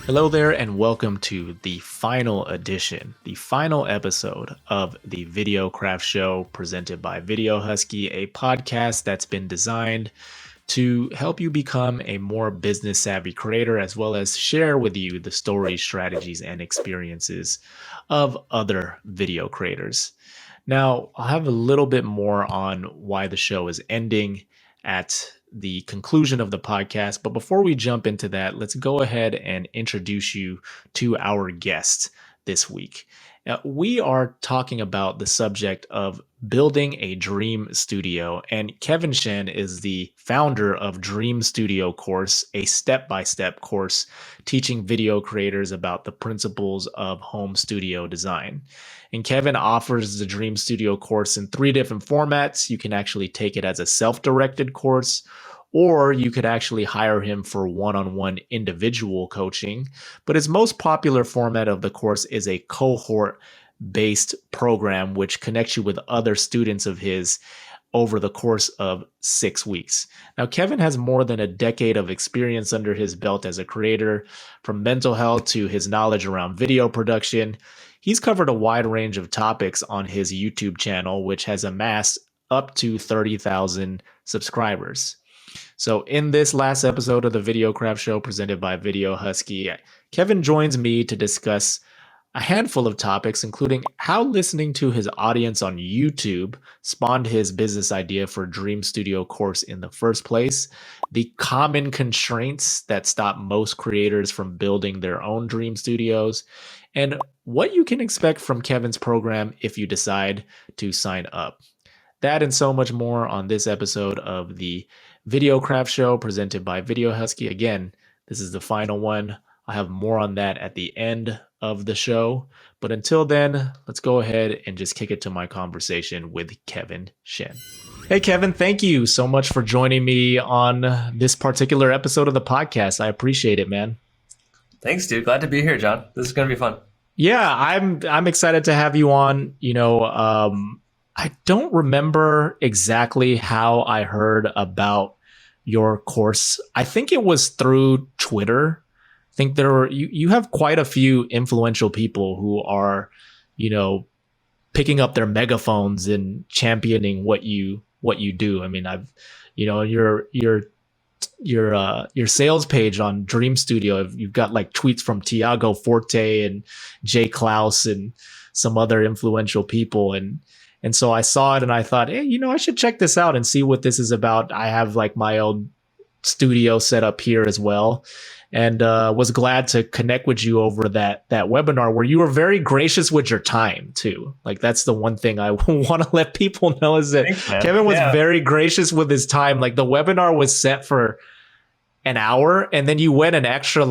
Hello there, and welcome to the final edition, the final episode of the Videocraft show presented by Husky, a podcast that's been designed to help you become a more business savvy creator, as well as share with you the stories, strategies, and experiences of other video creators. Now, I'll have a little bit more on why the show is ending at the conclusion of the podcast. But before we jump into that, let's go ahead and introduce you to our guest this week. We are talking about the subject of building a dream studio, and Kevin Shen is the founder of Dream Studio Course, a step-by-step course teaching video creators about the principles of home studio design. And Kevin offers the Dream Studio course in 3 different formats. You can actually take it as a self-directed course, or you could actually hire him for one-on-one individual coaching. But his most popular format of the course is a cohort-based program, which connects you with other students of his over the course of 6 weeks. Now, Kevin has more than a decade of experience under his belt as a creator, from mental health to his knowledge around video production. He's covered a wide range of topics on his YouTube channel, which has amassed up to 30,000 subscribers. So in this last episode of the Videocraft show presented by Husky, Kevin joins me to discuss a handful of topics, including how listening to his audience on YouTube spawned his business idea for Dream Studio Course in the first place, the common constraints that stop most creators from building their own dream studios, and what you can expect from Kevin's program if you decide to sign up. That and so much more on this episode of the Videocraft show presented by Husky. Again, this is the final one. I'll have more on that at the end of the show. But until then, let's go ahead and just kick it to my conversation with Kevin Shen. Hey, Kevin, thank you so much for joining me on this particular episode of the podcast. I appreciate it, man. Thanks, dude. Glad to be here, John. This is going to be fun. Yeah, I'm excited to have you on. I don't remember exactly how I heard about your course. I think it was through Twitter. I think you have quite a few influential people who are, picking up their megaphones and championing what you do. I mean, your sales page on Dream Studio, you've got like tweets from Tiago Forte and Jay Klaus and some other influential people. And so I saw it and I thought, hey, I should check this out and see what this is about. I have like my own studio set up here as well, and was glad to connect with you over that webinar where you were very gracious with your time too. Like that's the one thing I want to let people know is that Kevin was very gracious with his time. Like the webinar was set for an hour, and then you went an extra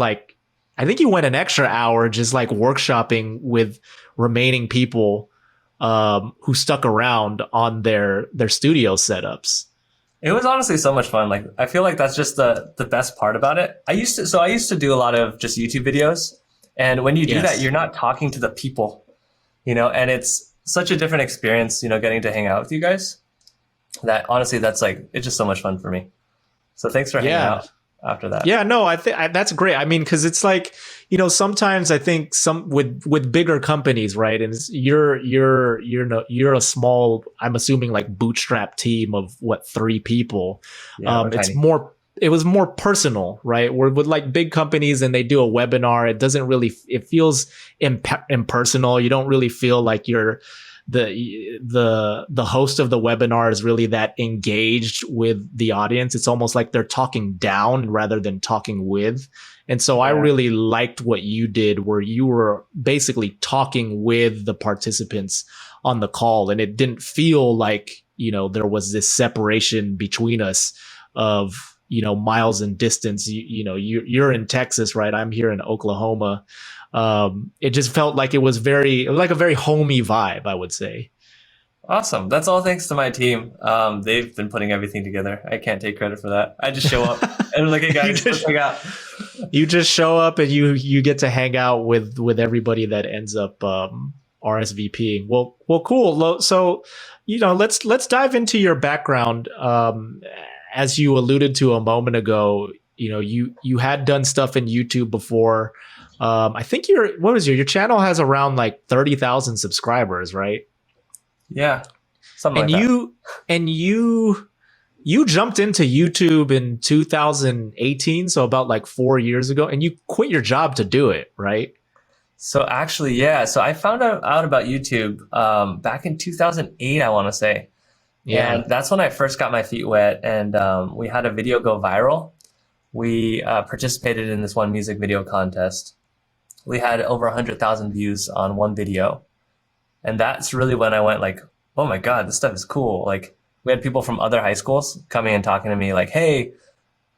hour just like workshopping with remaining people who stuck around on their studio setups. It was honestly so much fun. Like I feel like that's just the best part about it. I used to do a lot of just YouTube videos, and when you do that, you're not talking to the people, and it's such a different experience, getting to hang out with you guys. That honestly, it's just so much fun for me. So thanks for hanging out after that. Yeah, no, I think that's great. I mean, because it's like, sometimes I think some with bigger companies, right? And you're a small, I'm assuming like bootstrap team of 3 people. Yeah, it was more personal, right? Where with like big companies and they do a webinar, it feels impersonal. You don't really feel like you're the host of the webinar is really that engaged with the audience. It's almost like they're talking down rather than talking with. And so I really liked what you did, where you were basically talking with the participants on the call, and it didn't feel like, there was this separation between us of, miles in distance. You're in Texas, right? I'm here in Oklahoma. It just felt like it was a very homey vibe, I would say. Awesome. That's all thanks to my team. They've been putting everything together. I can't take credit for that. I just show up and like, hey guys, let's hang out. You just show up and you get to hang out with everybody that ends up RSVPing. Well, cool. So, let's dive into your background. As you alluded to a moment ago, you had done stuff in YouTube before. I think your channel has around like 30,000 subscribers, right? Yeah, something And like that. you jumped into YouTube in 2018, so about like 4 years ago, and you quit your job to do it, right? So actually, yeah. So I found out about YouTube back in 2008, I want to say. Yeah. And that's when I first got my feet wet. And we had a video go viral. We participated in this one music video contest. We had over 100,000 views on one video. And that's really when I went like, oh my God, this stuff is cool. Like we had people from other high schools coming and talking to me like, hey,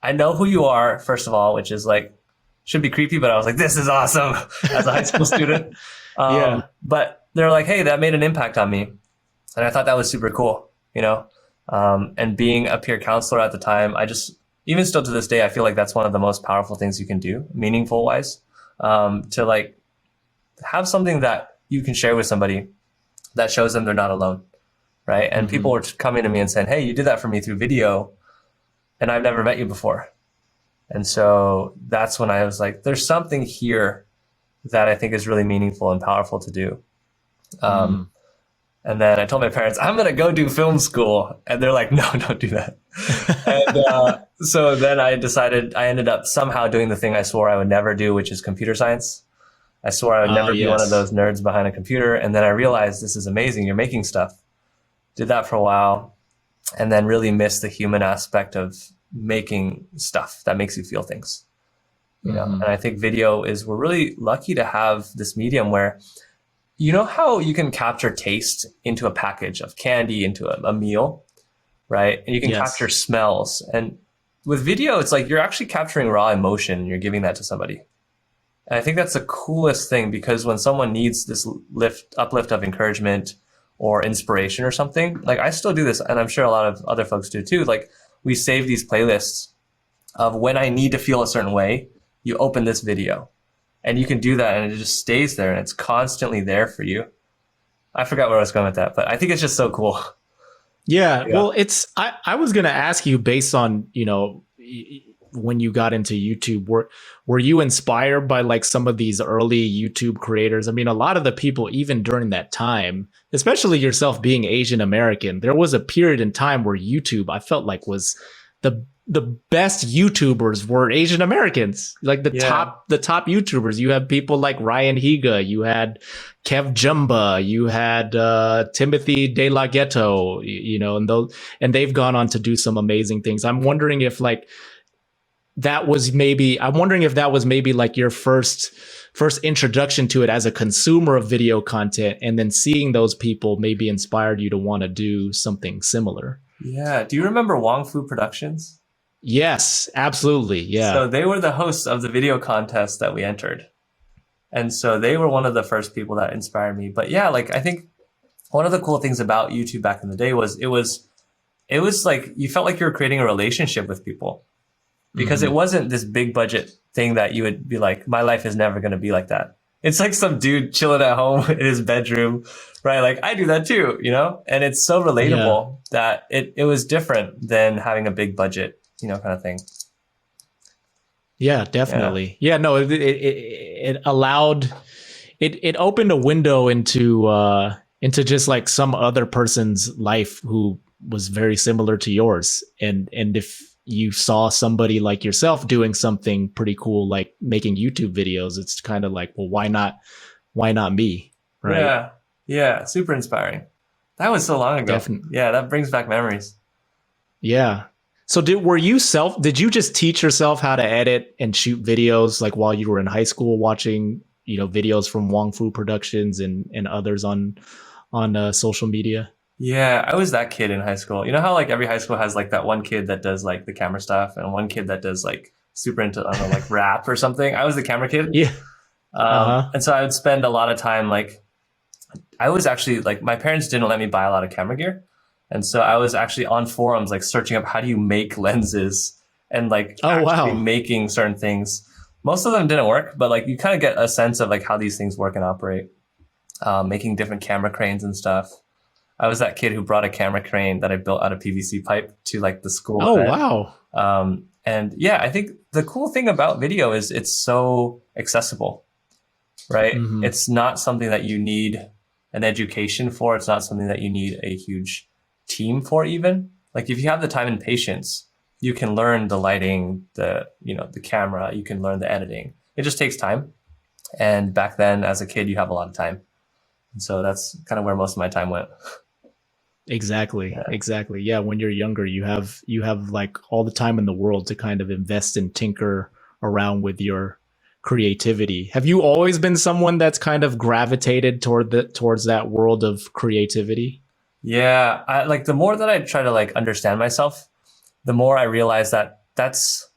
I know who you are, first of all, which is like, should be creepy, but I was like, this is awesome as a high school student. Yeah. But they're like, hey, that made an impact on me. And I thought that was super cool, you know? And being a peer counselor at the time, even still to this day, I feel like that's one of the most powerful things you can do, meaningful wise, to like have something that you can share with somebody that shows them they're not alone, right? And people were coming to me and saying, hey, you did that for me through video, and I've never met you before. And so that's when I was like, there's something here that I think is really meaningful and powerful to do. And then I told my parents, I'm going to go do film school. And they're like, no, don't do that. And so then I ended up somehow doing the thing I swore I would never do, which is computer science. I swore I would never be one of those nerds behind a computer. And then I realized this is amazing. You're making stuff. Did that for a while and then really missed the human aspect of making stuff that makes you feel things. You know, and I think we're really lucky to have this medium where, you know how you can capture taste into a package of candy, into a meal, right? And you can capture smells. And with video, it's like you're actually capturing raw emotion and you're giving that to somebody. And I think that's the coolest thing because when someone needs this uplift of encouragement or inspiration or something, like I still do this, and I'm sure a lot of other folks do too. Like we save these playlists of when I need to feel a certain way, you open this video. And you can do that and it just stays there and it's constantly there for you. I forgot where I was going with that, but I think it's just so cool. Yeah. Well, I was going to ask you based on, you know, when you got into YouTube, were you inspired by like some of these early YouTube creators? I mean, a lot of the people, even during that time, especially yourself being Asian American, there was a period in time where YouTube, I felt like was the best YouTubers were Asian Americans, like the top YouTubers. You have people like Ryan Higa, you had Kev Jumba, you had Timothy De La Ghetto, you know, and they've gone on to do some amazing things. I'm wondering if that was maybe like your first introduction to it as a consumer of video content, and then seeing those people maybe inspired you to want to do something similar. Yeah. Do you remember Wong Fu Productions? Yes, absolutely. Yeah. So they were the hosts of the video contest that we entered. And so they were one of the first people that inspired me. But yeah, like I think one of the cool things about YouTube back in the day was it was like you felt like you were creating a relationship with people because it wasn't this big budget thing that you would be like, my life is never going to be like that. It's like some dude chilling at home in his bedroom, right? Like I do that too, you know? And it's so relatable that it was different than having a big budget, you know, kind of thing. Yeah, definitely. Yeah, no, it allowed, it opened a window into just like some other person's life who was very similar to yours. And if you saw somebody like yourself doing something pretty cool, like making YouTube videos, it's kind of like, well, why not me? Right. Yeah. Yeah. Super inspiring. That was so long ago. Definitely. Yeah. That brings back memories. Yeah. So did you just teach yourself how to edit and shoot videos like while you were in high school, watching, you know, videos from Wong Fu Productions and others on social media? Yeah, I was that kid in high school. You know how like every high school has like that one kid that does like the camera stuff and one kid that does like super into, I don't know, like rap or something. I was the camera kid. Yeah. And so I would spend a lot of time like, I was actually like, my parents didn't let me buy a lot of camera gear. And so I was actually on forums, like searching up how do you make lenses and like making certain things. Most of them didn't work, but like you kind of get a sense of like how these things work and operate, making different camera cranes and stuff. I was that kid who brought a camera crane that I built out of PVC pipe to like the school. Oh, wow. And yeah, I think the cool thing about video is it's so accessible. right? Mm-hmm. It's not something that you need an education for. It's not something that you need a huge team for even. Like if you have the time and patience, you can learn the lighting, the camera, you can learn the editing. It just takes time. And back then as a kid, you have a lot of time. And so that's kind of where most of my time went. Exactly. Exactly. Yeah. When you're younger, you have like all the time in the world to kind of invest and tinker around with your creativity. Have you always been someone that's kind of gravitated towards that world of creativity? Yeah. I like the more that I try to like understand myself, the more I realize that that's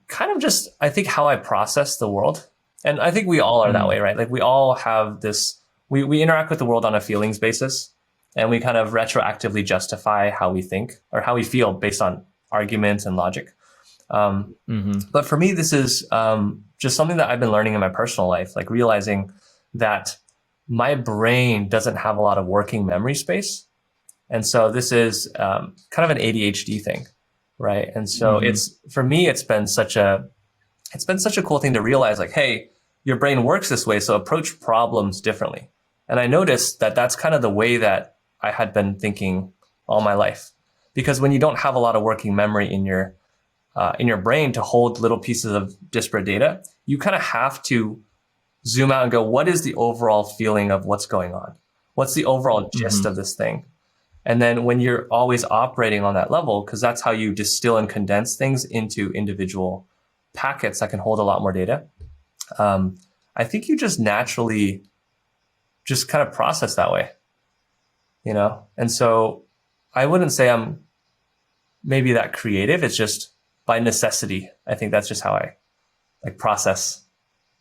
kind of just, I think, how I process the world. And I think we all are that way, right? Like we all have this, we interact with the world on a feelings basis, and we kind of retroactively justify how we think or how we feel based on arguments and logic. But for me, this is just something that I've been learning in my personal life, like realizing that my brain doesn't have a lot of working memory space. And so this is kind of an ADHD thing, right? And so it's, for me, it's been such a cool thing to realize, like, hey, your brain works this way, so approach problems differently. And I noticed that that's kind of the way that I had been thinking all my life, because when you don't have a lot of working memory in your brain to hold little pieces of disparate data, you kind of have to zoom out and go, what is the overall feeling of what's going on? What's the overall gist of this thing? And then when you're always operating on that level, because that's how you distill and condense things into individual packets that can hold a lot more data, I think you just naturally just kind of process that way, you know? And so I wouldn't say I'm maybe that creative. It's just by necessity. I think that's just how I like process,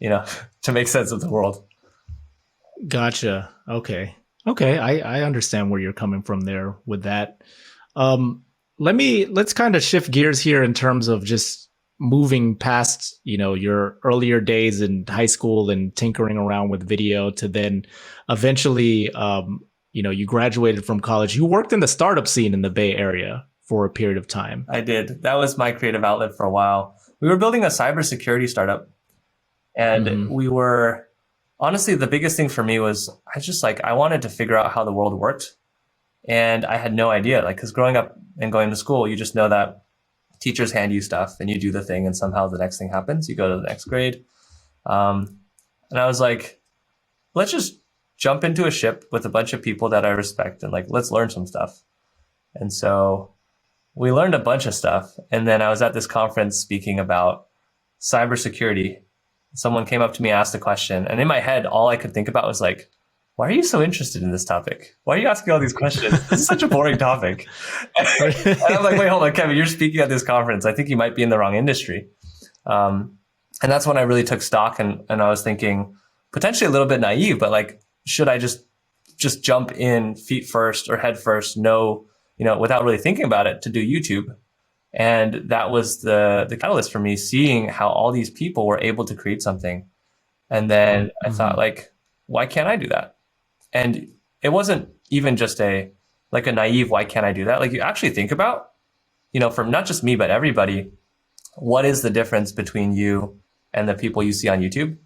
you know, to make sense of the world. Gotcha. Okay. I understand where you're coming from there with that. Let's kind of shift gears here in terms of just moving past, your earlier days in high school and tinkering around with video to then eventually, you graduated from college. You worked in the startup scene in the Bay Area for a period of time. I did. That was my creative outlet for a while. We were building a cybersecurity startup, and we were, honestly, the biggest thing for me was I wanted to figure out how the world worked. And I had no idea, like, because growing up and going to school, you just know that teachers hand you stuff and you do the thing and somehow the next thing happens. You go to the next grade. And I was like, let's just jump into a ship with a bunch of people that I respect and like, let's learn some stuff. And so we learned a bunch of stuff. And then I was at this conference speaking about cybersecurity. Someone came up to me, asked a question. And in my head, all I could think about was like, why are you so interested in this topic? Why are you asking all these questions? This is such a boring topic. And I'm like, wait, hold on, Kevin, you're speaking at this conference. I think you might be in the wrong industry. And that's when I really took stock and I was thinking potentially a little bit naive, but like, should I just jump in feet first or head first, without really thinking about it, to do YouTube? And that was the catalyst for me, seeing how all these people were able to create something. And then I thought, like, why can't I do that? And it wasn't even just a naive, why can't I do that? Like, you actually think about, from not just me, but everybody, what is the difference between you and the people you see on YouTube?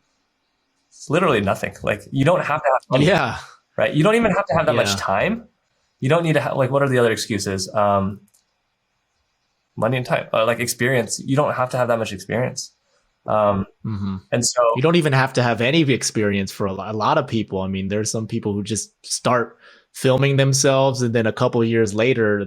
It's literally nothing. Like, you don't have to have money, right? You don't even have to have that much time. You don't need to have, like, what are the other excuses? Money and time, like experience. You don't have to have that much experience. And so you don't even have to have any experience for a lot of people. I mean, there's some people who just start filming themselves, and then a couple of years later,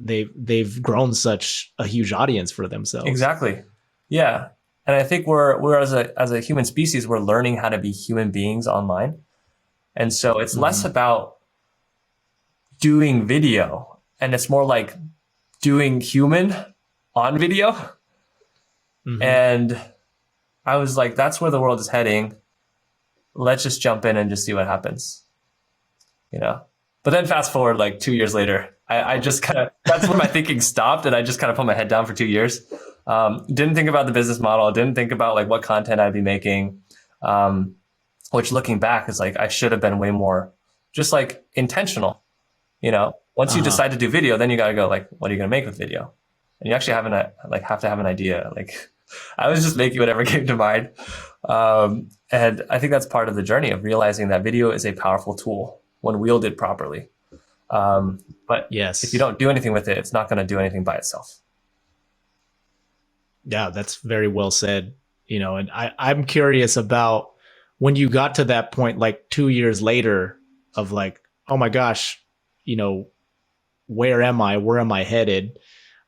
they've grown such a huge audience for themselves. Exactly. Yeah. And I think we're as a human species, we're learning how to be human beings online. And so it's less about doing video, and it's more like doing human on video. And I was like, that's where the world is heading. Let's just jump in and just see what happens, But then fast forward like 2 years later, I just kind of, that's where my thinking stopped, and I just kind of put my head down for 2 years. Didn't think about the business model, didn't think about like what content I'd be making, which looking back is like, I should have been way more just like intentional. Once you decide to do video, then you got to go like, what are you going to make with video? And you actually have to have an idea, like I was just making whatever came to mind. And I think that's part of the journey of realizing that video is a powerful tool when wielded properly. But Yes. if you don't do anything with it, it's not going to do anything by itself. Yeah, that's very well said. And I'm curious about when you got to that point, like 2 years later, of like, oh my gosh, where am I? Where am I headed?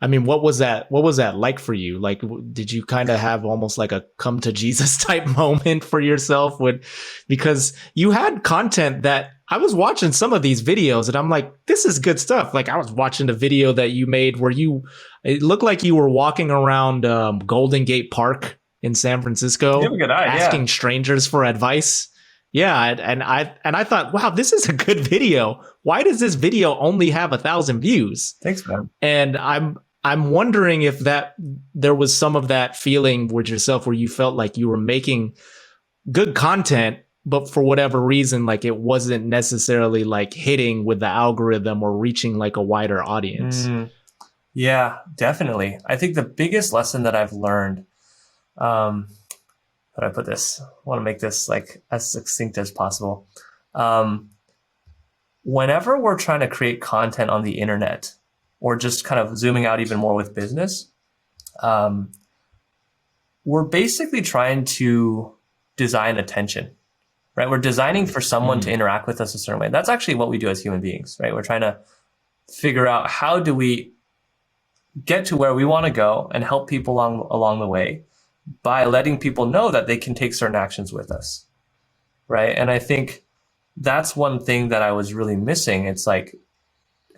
I mean, what was that like for you? Like, did you kind of have almost like a come to Jesus type moment for yourself because you had content that I was watching some of these videos and I'm like, this is good stuff. Like I was watching the video that you made where it looked like you were walking around Golden Gate Park in San Francisco, You have a good eye, asking strangers for advice. Yeah, and I thought, wow, this is a good video. Why does this video only have 1,000 views? Thanks, man. And I'm wondering if there was some of that feeling with yourself where you felt like you were making good content, but for whatever reason, like it wasn't necessarily like hitting with the algorithm or reaching like a wider audience. Yeah, definitely. I think the biggest lesson that I've learned, how do I put this? I want to make this like as succinct as possible. Whenever we're trying to create content on the internet, or just kind of zooming out even more with business, we're basically trying to design attention, right? We're designing for someone to interact with us a certain way. That's actually what we do as human beings, right? We're trying to figure out how do we get to where we want to go and help people along the way by letting people know that they can take certain actions with us, right? And I think that's one thing that I was really missing. It's like,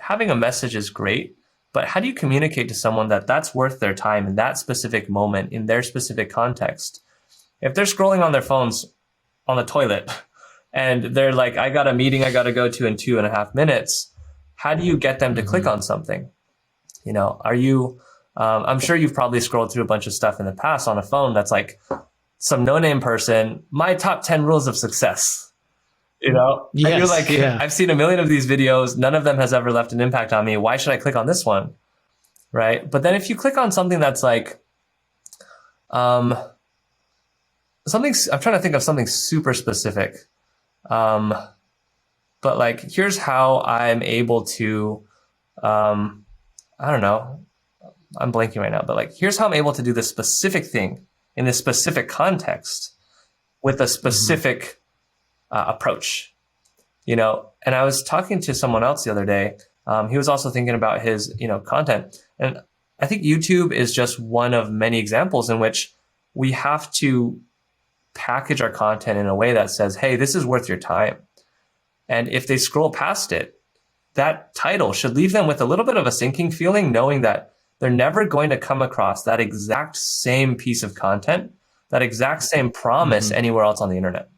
having a message is great, but how do you communicate to someone that that's worth their time in that specific moment, in their specific context? If they're scrolling on their phones on the toilet and they're like, I got a meeting I got to go to in 2.5 minutes, how do you get them to click on something? Are you, I'm sure you've probably scrolled through a bunch of stuff in the past on a phone that's like some no-name person, my top 10 rules of success. Yes, and you're like, I've seen a million of these videos. None of them has ever left an impact on me. Why should I click on this one? Right. But then if you click on something that's like, I'm trying to think of something super specific. But like, here's how I'm able to, I don't know, I'm blanking right now, but like, here's how I'm able to do this specific thing in this specific context with a specific approach, and I was talking to someone else the other day. He was also thinking about his, content. And I think YouTube is just one of many examples in which we have to package our content in a way that says, hey, this is worth your time. And if they scroll past it, that title should leave them with a little bit of a sinking feeling, knowing that they're never going to come across that exact same piece of content, that exact same promise anywhere else on the internet.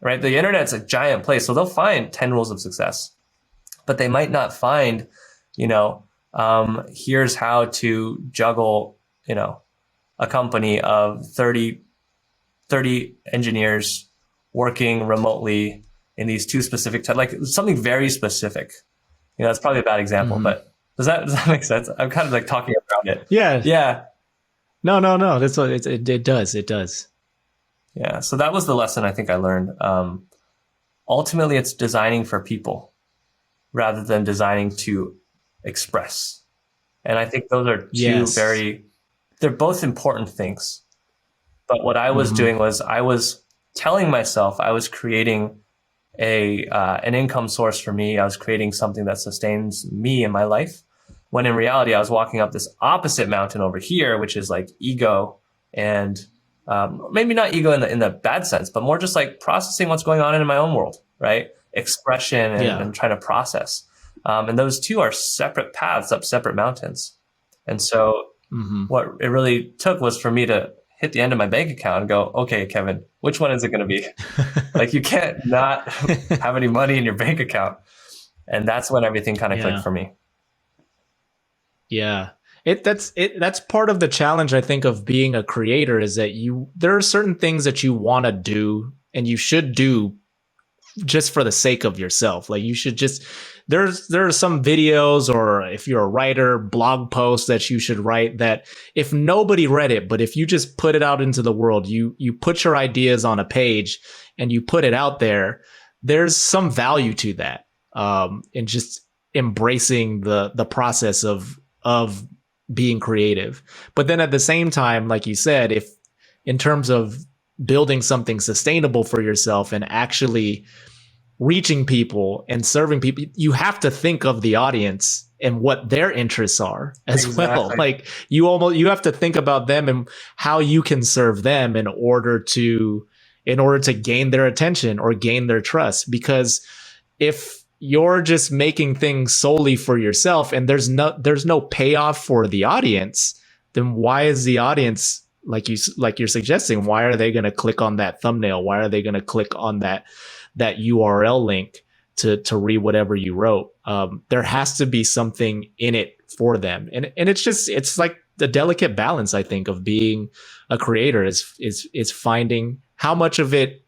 Right? The internet's a giant place. So they'll find 10 rules of success, but they might not find, here's how to juggle, a company of 30 engineers working remotely in these two specific like something very specific. That's probably a bad example, but does that make sense? I'm kind of like talking around it. Yeah. Yeah. No. That's what it does. It does. Yeah. So that was the lesson I think I learned. Ultimately, it's designing for people rather than designing to express. And I think those are two they're both important things. But what I was doing was I was telling myself I was creating an income source for me. I was creating something that sustains me in my life. When in reality, I was walking up this opposite mountain over here, which is like ego and maybe not ego in the bad sense, but more just like processing what's going on in my own world, right? Expression and trying to process. And those two are separate paths up separate mountains. And so what it really took was for me to hit the end of my bank account and go, okay, Kevin, which one is it going to be? Like you can't not have any money in your bank account. And that's when everything kind of clicked for me. Yeah. That's part of the challenge, I think, of being a creator is that there are certain things that you want to do and you should do just for the sake of yourself. Like you should just there are some videos, or if you're a writer, blog posts that you should write that if nobody read it, but if you just put it out into the world, you put your ideas on a page and you put it out there, there's some value to that. And just embracing the process of being creative. But then at the same time, like you said, if in terms of building something sustainable for yourself and actually reaching people and serving people, you have to think of the audience and what their interests are as well. Like you have to think about them and how you can serve them in order to gain their attention or gain their trust. Because if you're just making things solely for yourself and there's no payoff for the audience, then why is the audience, like you're suggesting, why are they going to click on that thumbnail? Why are they going to click on that URL link to read whatever you wrote? There has to be something in it for them. And it's like the delicate balance, I think, of being a creator is finding how much of it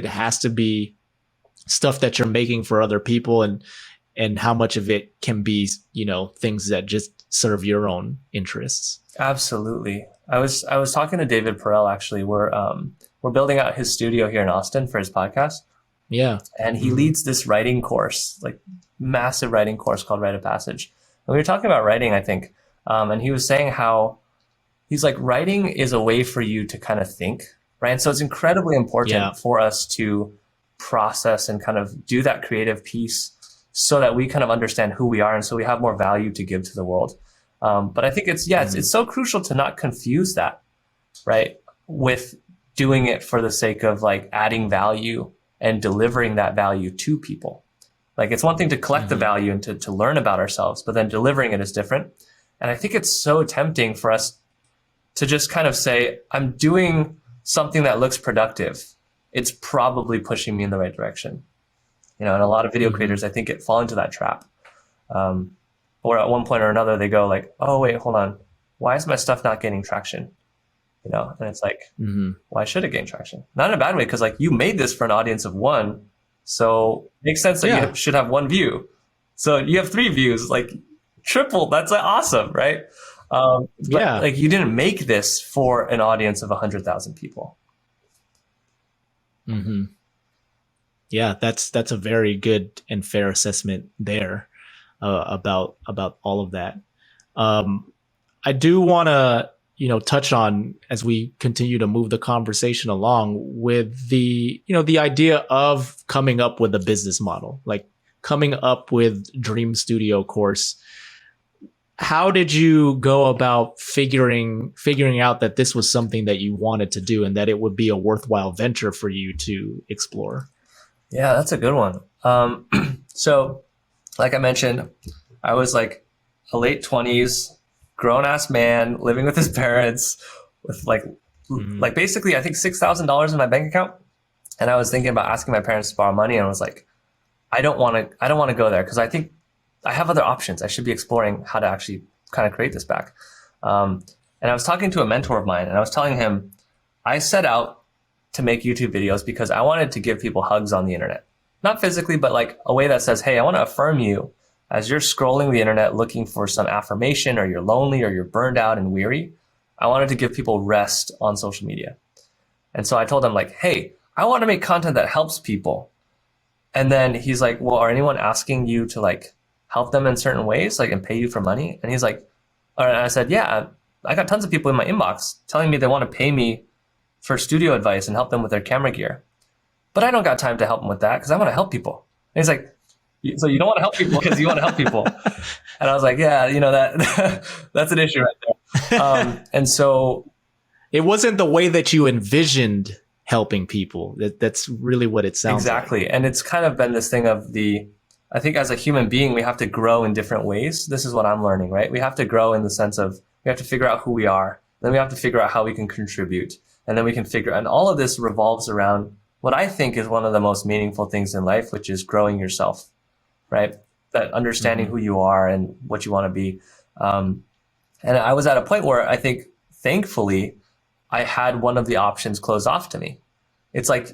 has to be stuff that you're making for other people and how much of it can be, things that just serve your own interests. Absolutely. I was talking to David Perel, actually. We're building out his studio here in Austin for his podcast. Yeah. And he leads this writing course, like massive writing course called Rite of Passage. And we were talking about writing, I think. And he was saying how he's like, writing is a way for you to kind of think, right? And so it's incredibly important for us to process and kind of do that creative piece so that we kind of understand who we are. And so we have more value to give to the world. But I think it's so crucial to not confuse that, right, with doing it for the sake of like adding value and delivering that value to people. Like it's one thing to collect the value and to learn about ourselves, but then delivering it is different. And I think it's so tempting for us to just kind of say, I'm doing something that looks productive. It's probably pushing me in the right direction. And a lot of video creators, I think, fall into that trap. Or at one point or another, they go like, oh, wait, hold on. Why is my stuff not gaining traction? And it's like, why should it gain traction? Not in a bad way, because like you made this for an audience of one. So it makes sense that you should have one view. So you have 3 views, like triple. That's awesome, right? But like you didn't make this for an audience of 100,000 people. Yeah, that's a very good and fair assessment there about all of that. I do want to touch on, as we continue to move the conversation along, with the idea of coming up with a business model, like coming up with Dream Studio course. How did you go about figuring out that this was something that you wanted to do and that it would be a worthwhile venture for you to explore? Yeah, that's a good one. So like I mentioned, I was like a late 20s, grown ass man living with his parents with like basically, I think $6,000 in my bank account. And I was thinking about asking my parents to borrow money. And I was like, I don't want to go there, because I think I have other options. I should be exploring how to actually kind of create this back. And I was talking to a mentor of mine, and I was telling him, I set out to make YouTube videos because I wanted to give people hugs on the internet. Not physically, but like a way that says, hey, I want to affirm you as you're scrolling the internet looking for some affirmation, or you're lonely, or you're burned out and weary. I wanted to give people rest on social media. And so I told him like, hey, I want to make content that helps people. And then he's like, well, are anyone asking you to like help them in certain ways, like, and pay you for money? And he's like, all right. And I said, yeah, I got tons of people in my inbox telling me they want to pay me for studio advice and help them with their camera gear. But I don't got time to help them with that because I want to help people. And he's like, so you don't want to help people because you want to help people. And I was like, yeah, that that's an issue right there. And so it wasn't the way that you envisioned helping people. That's really what it sounds exactly. like. And it's kind of been this thing of I think as a human being, we have to grow in different ways. This is what I'm learning, right? We have to grow in the sense of we have to figure out who we are. Then we have to figure out how we can contribute. And then we can and all of this revolves around what I think is one of the most meaningful things in life, which is growing yourself, right? That understanding who you are and what you want to be. And I was at a point where I think, thankfully, I had one of the options closed off to me. It's like,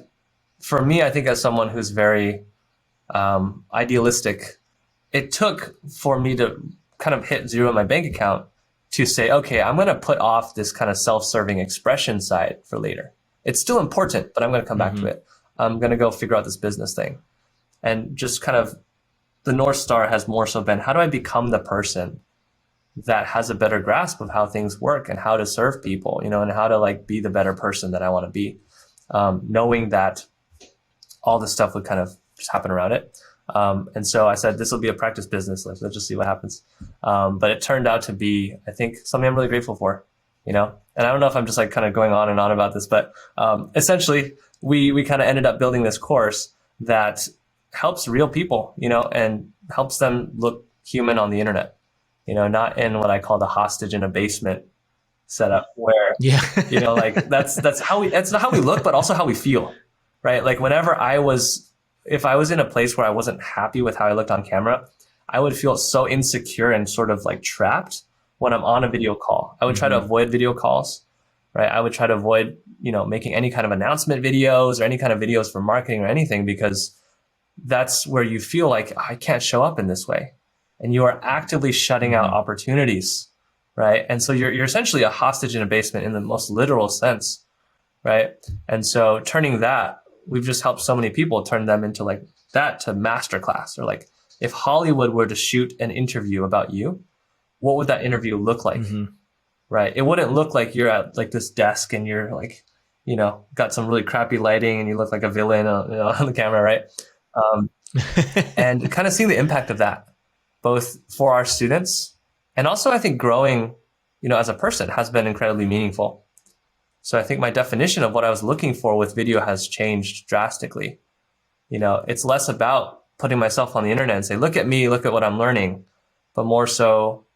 for me, I think as someone who's very idealistic, it took for me to kind of hit zero in my bank account to say, okay, I'm going to put off this kind of self-serving expression side for later. It's still important, but I'm going to come back to it. I'm going to go figure out this business thing. And just kind of the North Star has more so been, how do I become the person that has a better grasp of how things work and how to serve people, and how to like be the better person that I want to be, knowing that all this stuff would kind of just happen around it. And so I said, this will be a practice business. Let's just see what happens. But it turned out to be, I think, something I'm really grateful for, and I don't know if I'm just like kind of going on and on about this, but essentially we kind of ended up building this course that helps real people, and helps them look human on the internet, not in what I call the hostage in a basement setup where, like that's not how we look, but also how we feel, right? Like if I was in a place where I wasn't happy with how I looked on camera, I would feel so insecure and sort of like trapped when I'm on a video call. I would try to avoid video calls, right? I would try to avoid, making any kind of announcement videos or any kind of videos for marketing or anything, because that's where you feel like I can't show up in this way. And you are actively shutting out opportunities, right? And so you're essentially a hostage in a basement in the most literal sense, right? And so we've just helped so many people turn them into like that to masterclass. Or like if Hollywood were to shoot an interview about you, what would that interview look like? Right? It wouldn't look like you're at like this desk and you're like, got some really crappy lighting and you look like a villain on the camera, right? And kind of seeing the impact of that, both for our students and also I think growing, as a person has been incredibly meaningful. So I think my definition of what I was looking for with video has changed drastically. It's less about putting myself on the internet and say, look at me, look at what I'm learning, but more so,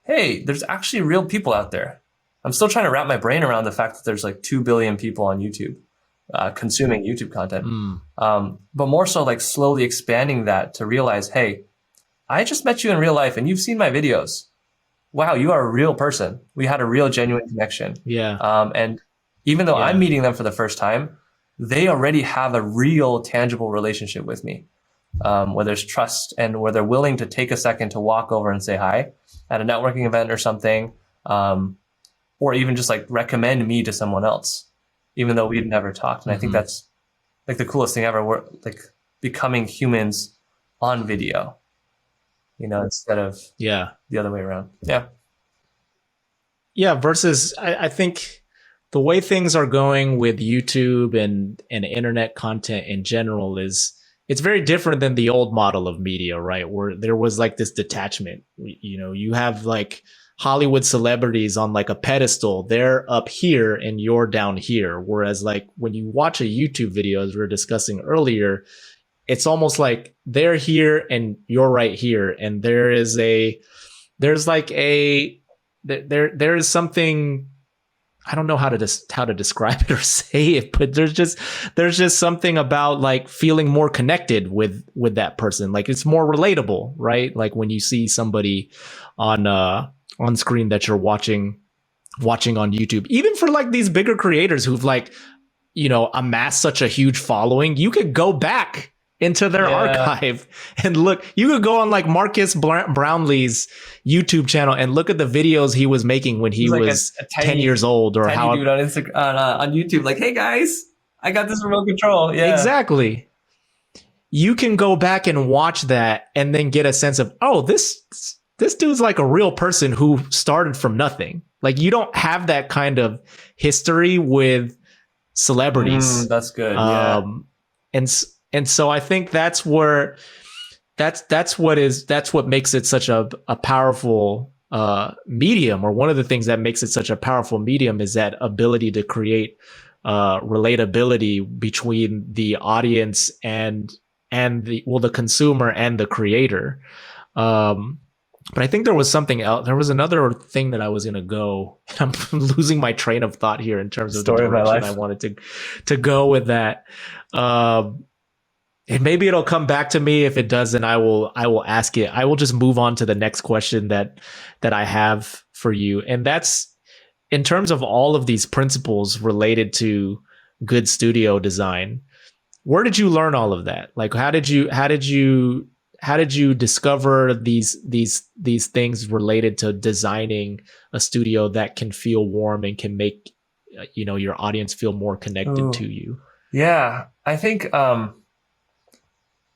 hey, there's actually real people out there. I'm still trying to wrap my brain around the fact that there's like 2 billion people on YouTube consuming YouTube content. But more so like slowly expanding that to realize, hey, I just met you in real life and you've seen my videos. Wow, you are a real person. We had a real genuine connection. Yeah. And even though I'm meeting them for the first time, they already have a real tangible relationship with me, where there's trust and where they're willing to take a second to walk over and say hi at a networking event or something, or even just like recommend me to someone else, even though we'd never talked. And I think that's like the coolest thing ever. We're like becoming humans on video, instead of the other way around. Versus I think the way things are going with YouTube and internet content in general it's very different than the old model of media, right? Where there was like this detachment. You have like Hollywood celebrities on like a pedestal. They're up here and you're down here. Whereas like when you watch a YouTube video, as we were discussing earlier, it's almost like they're here and you're right here. And there is something, I don't know how to describe it or say it, but there's just something about like feeling more connected with that person. Like it's more relatable, right? Like when you see somebody on screen that you're watching on YouTube, even for like these bigger creators who've like, amassed such a huge following, you could go back into their archive and look. You could go on like Marcus Brownlee's YouTube channel and look at the videos he was making when he was like a 10 years old, or how dude on Instagram, on YouTube, like, hey guys, I got this remote control. Exactly. You can go back and watch that and then get a sense of, oh, this dude's like a real person who started from nothing. Like you don't have that kind of history with celebrities. That's good. And so I think that's what makes it such a powerful medium, or one of the things that makes it such a powerful medium is that ability to create relatability between the audience and the consumer and the creator. But I think there was something else. There was another thing that I was going to go. I'm losing my train of thought here in terms of the direction I wanted to go with that. And maybe it'll come back to me. If it doesn't, I will ask it. I will just move on to the next question that I have for you. And that's in terms of all of these principles related to good studio design. Where did you learn all of that? Like, how did you you discover these things related to designing a studio that can feel warm and can make your audience feel more connected to you? Yeah, I think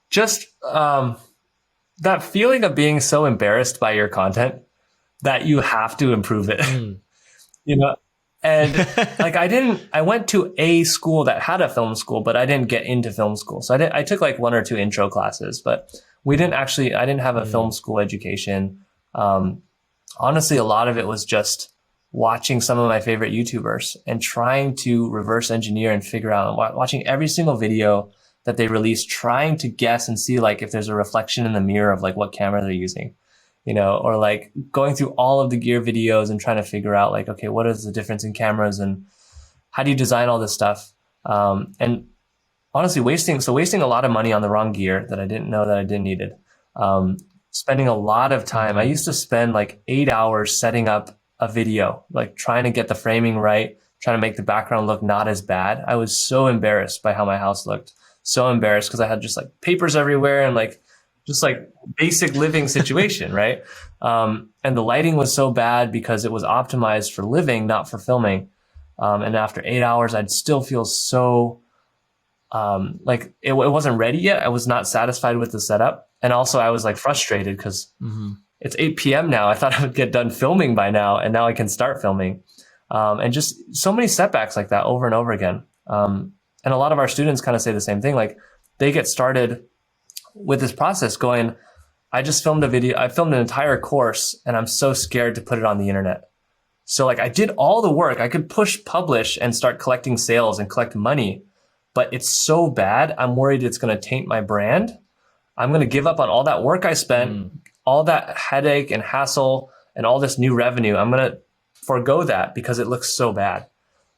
just that feeling of being so embarrassed by your content that you have to improve it. You know, and like I went to a school that had a film school, but I didn't get into film school. So I took like 1 or 2 intro classes, but I didn't have a film school education. Honestly, a lot of it was just watching some of my favorite YouTubers and trying to reverse engineer and figure out, watching every single video that they release, trying to guess and see like if there's a reflection in the mirror of like what camera they're using, or like going through all of the gear videos and trying to figure out like, okay, what is the difference in cameras and how do you design all this stuff? And honestly, wasting a lot of money on the wrong gear that I didn't know that I didn't need it. Spending a lot of time. I used to spend like 8 hours setting up a video, like trying to get the framing right, trying to make the background look not as bad. I was so embarrassed by how my house looked. So embarrassed because I had just like papers everywhere and like just like basic living situation, right? And the lighting was so bad because it was optimized for living, not for filming. And after 8 hours, I'd still feel so like it wasn't ready yet. I was not satisfied with the setup. And also I was like frustrated because it's 8 p.m. now. I thought I would get done filming by now, and now I can start filming. And just so many setbacks like that over and over again. And a lot of our students kind of say the same thing. Like they get started with this process going, I just filmed a video. I filmed an entire course and I'm so scared to put it on the internet. So like I did all the work. I could push publish and start collecting sales and collect money, but it's so bad. I'm worried it's going to taint my brand. I'm going to give up on all that work I spent, all that headache and hassle and all this new revenue. I'm going to forego that because it looks so bad.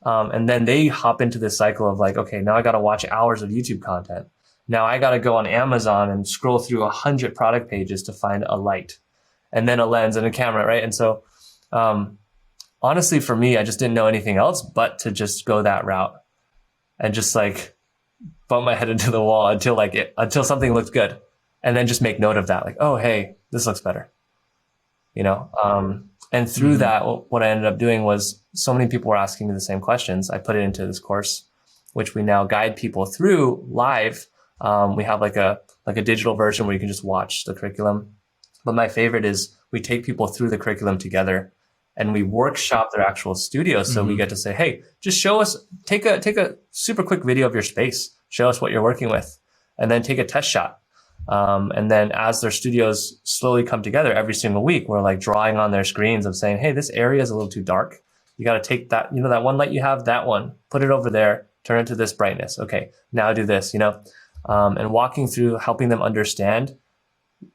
And then they hop into this cycle of like, okay, now I got to watch hours of YouTube content. Now I got to go on Amazon and scroll through 100 product pages to find a light and then a lens and a camera, right? And so honestly, for me, I just didn't know anything else but to just go that route and just like bump my head into the wall until something looked good. And then just make note of that. Like, oh, hey, this looks better. And through that, what I ended up doing was so many people were asking me the same questions. I put it into this course, which we now guide people through live. We have like a digital version where you can just watch the curriculum. But my favorite is we take people through the curriculum together and we workshop their actual studio. So we get to say, hey, just show us, take a super quick video of your space, show us what you're working with, and then take a test shot. And then as their studios slowly come together every single week, we're like drawing on their screens of saying, hey, this area is a little too dark. You got to take that, that one light you have, that one, put it over there, turn it to this brightness. Okay, now do this, and walking through, helping them understand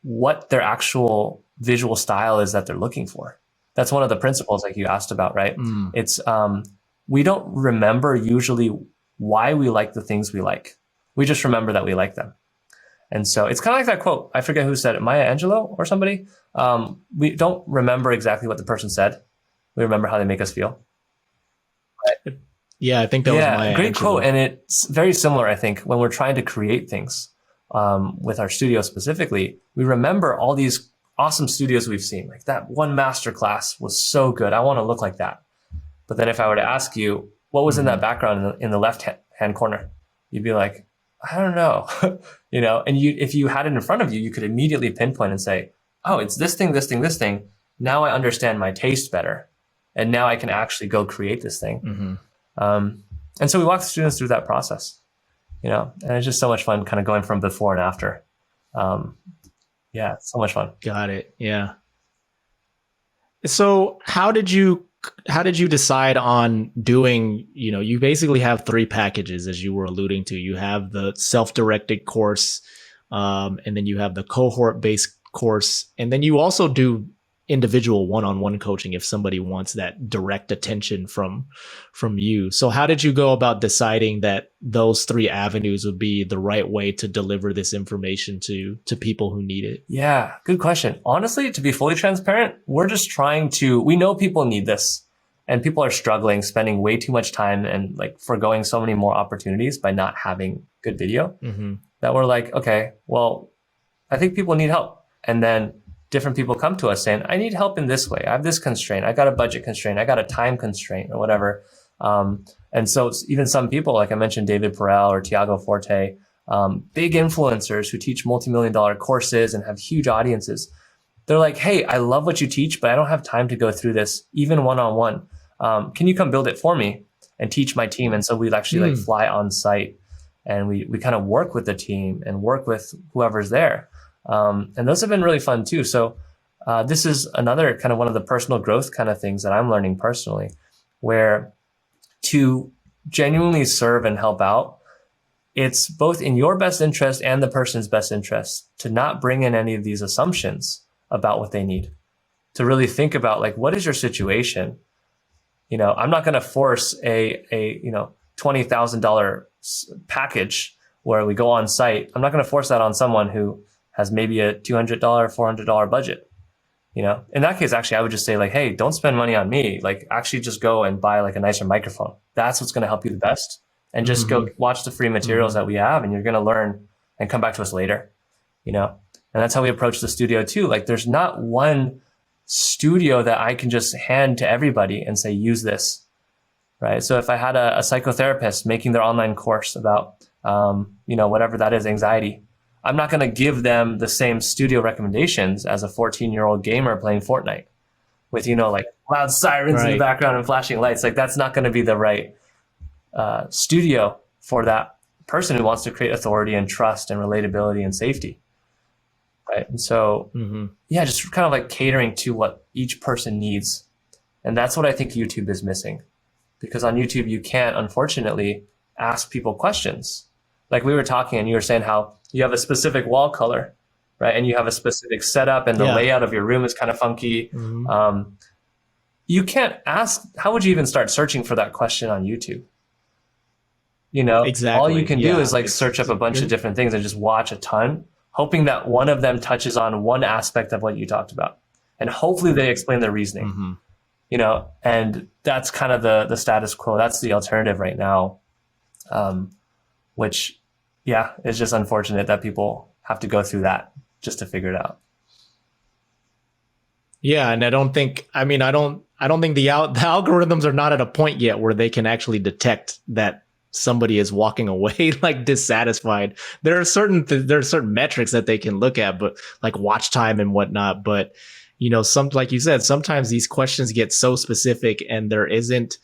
what their actual visual style is that they're looking for. That's one of the principles like you asked about, right? It's, we don't remember usually why we like the things we like. We just remember that we like them. And so it's kind of like that quote. I forget who said it, Maya Angelou or somebody. We don't remember exactly what the person said. We remember how they make us feel. Yeah, I think that was Maya great Angelou. quote. And it's very similar, I think, when we're trying to create things with our studio specifically. We remember all these awesome studios we've seen. Like that one masterclass was so good. I want to look like that. But then if I were to ask you, what was in that background in the left hand corner? You'd be like, I don't know, and if you had it in front of you, you could immediately pinpoint and say, oh, it's this thing, this thing, this thing. Now I understand my taste better. And now I can actually go create this thing. And so we walk the students through that process, and it's just so much fun kind of going from before and after. It's so much fun. Got it. Yeah. So how did you decide on doing, you basically have 3 packages as you were alluding to. You have the self-directed course, and then you have the cohort-based course, and then you also do individual one-on-one coaching if somebody wants that direct attention from you. So how did you go about deciding that those 3 avenues would be the right way to deliver this information to people who need it? Yeah, good question. Honestly, to be fully transparent, we're just we know people need this and people are struggling, spending way too much time and like foregoing so many more opportunities by not having good video that we're like, okay, well, I think people need help. And then different people come to us saying, I need help in this way. I have this constraint. I got a budget constraint. I got a time constraint or whatever. And so even some people, like I mentioned, David Perel or Tiago Forte, big influencers who teach multi-million-dollar courses and have huge audiences. They're like, hey, I love what you teach, but I don't have time to go through this, even one-on-one. Can you come build it for me and teach my team? And so we'd actually like fly on site and we kind of work with the team and work with whoever's there. And those have been really fun too. So this is another kind of one of the personal growth kind of things that I'm learning personally, where to genuinely serve and help out, it's both in your best interest and the person's best interest to not bring in any of these assumptions about what they need, to really think about like, what is your situation? You know, I'm not going to force a $20,000 package where we go on site. I'm not going to force that on someone who has maybe a $200, $400 budget. You know, in that case, actually, I would just say like, hey, don't spend money on me. Like actually just go and buy like a nicer microphone. That's what's going to help you the best. And just go watch the free materials that we have and you're going to learn and come back to us later, you know? And that's how we approach the studio too. Like there's not one studio that I can just hand to everybody and say, use this, right? So if I had a psychotherapist making their online course about, whatever that is, anxiety, I'm not going to give them the same studio recommendations as a 14-year-old gamer playing Fortnite with, like loud sirens in the background and flashing lights. Like that's not going to be the right studio for that person who wants to create authority and trust and relatability and safety. Right. And so, just kind of like catering to what each person needs. And that's what I think YouTube is missing, because on YouTube, you can't, unfortunately, ask people questions. Like we were talking and you were saying how you have a specific wall color, right? And you have a specific setup and the layout of your room is kind of funky. You can't ask, how would you even start searching for that question on YouTube? Exactly. All you can do is like search up a bunch of different things and just watch a ton, hoping that one of them touches on one aspect of what you talked about. And hopefully they explain their reasoning, and that's kind of the status quo. That's the alternative right now, which, is just unfortunate that people have to go through that just to figure it out. Yeah. And I don't think the algorithms are not at a point yet where they can actually detect that somebody is walking away like dissatisfied. There are certain metrics that they can look at, but like watch time and whatnot. But like you said, sometimes these questions get so specific and there isn't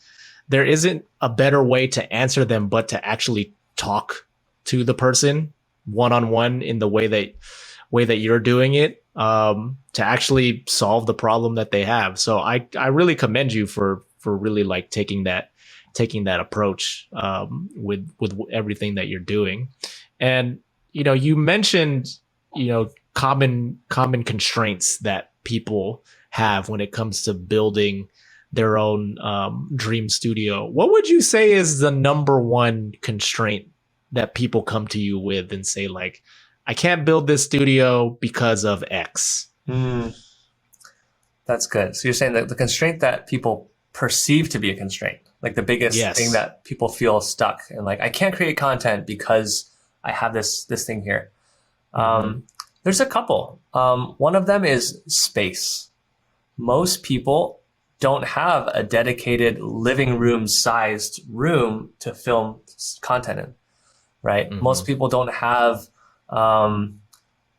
a better way to answer them but to actually talk to the person one-on-one in the way that you're doing it, to actually solve the problem that they have. So I really commend you for really like taking that approach with everything that you're doing. And you mentioned common constraints that people have when it comes to building their own dream studio. What would you say is the number one constraint that people come to you with and say like, I can't build this studio because of X? That's good. So you're saying that the constraint that people perceive to be a constraint, like the biggest thing that people feel stuck and like, I can't create content because I have this thing here. There's a couple. One of them is space. Most people don't have a dedicated living room sized room to film content in, right? Most people don't have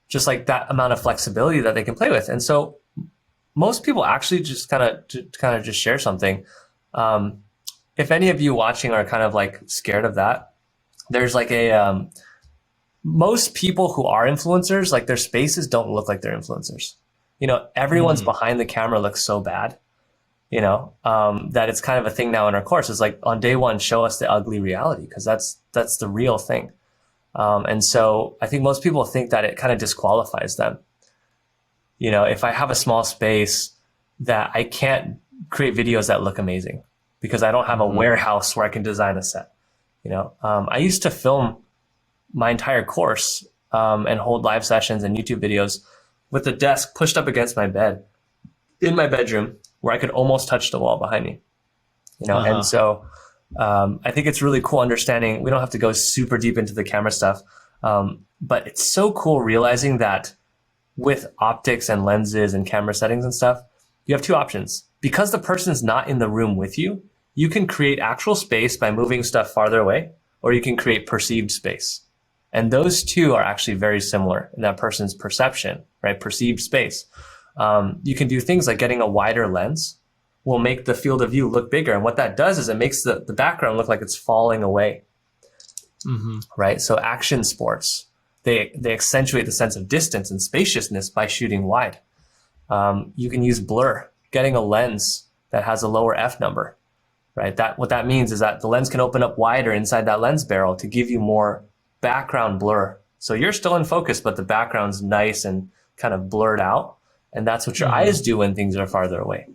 just like that amount of flexibility that they can play with. And so most people actually just kind of just share something. If any of you watching are kind of like scared of that, there's like most people who are influencers, like their spaces don't look like they're influencers. Everyone's behind the camera looks so bad, that it's kind of a thing now in our course. It's like on day one, show us the ugly reality, because that's the real thing. And so I think most people think that it kind of disqualifies them. If I have a small space, that I can't create videos that look amazing because I don't have a warehouse where I can design a set. I used to film my entire course and hold live sessions and YouTube videos with the desk pushed up against my bed in my bedroom where I could almost touch the wall behind me. And so I think it's really cool understanding. We don't have to go super deep into the camera stuff, But it's so cool realizing that with optics and lenses and camera settings and stuff, you have two options. Because the person's not in the room with you, you can create actual space by moving stuff farther away, or you can create perceived space. And those two are actually very similar in that person's perception, right? Perceived space. You can do things like getting a wider lens will make the field of view look bigger. And what that does is it makes the background look like it's falling away, right? So action sports, they accentuate the sense of distance and spaciousness by shooting wide. You can use blur, getting a lens that has a lower f number, right? What that means is that the lens can open up wider inside that lens barrel to give you more background blur. So you're still in focus, but the background's nice and kind of blurred out. And that's what your eyes do when things are farther away.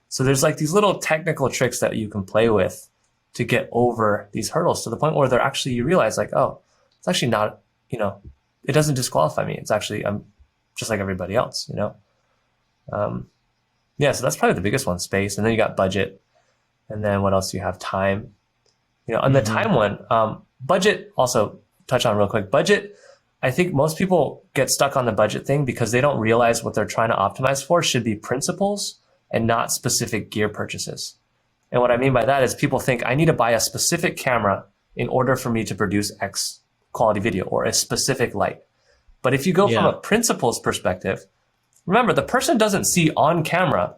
So there's like these little technical tricks that you can play with to get over these hurdles to the point where you realize like, oh, it's actually not, it doesn't disqualify me. It's actually, I'm just like everybody else, so that's probably the biggest one, space. And then you got budget. And then what else do you have? Time, on the time one, budget also touch on real quick. Budget, I think most people get stuck on the budget thing because they don't realize what they're trying to optimize for should be principles and not specific gear purchases. And what I mean by that is people think I need to buy a specific camera in order for me to produce X quality video or a specific light. But if you go from a principles perspective, remember the person doesn't see on camera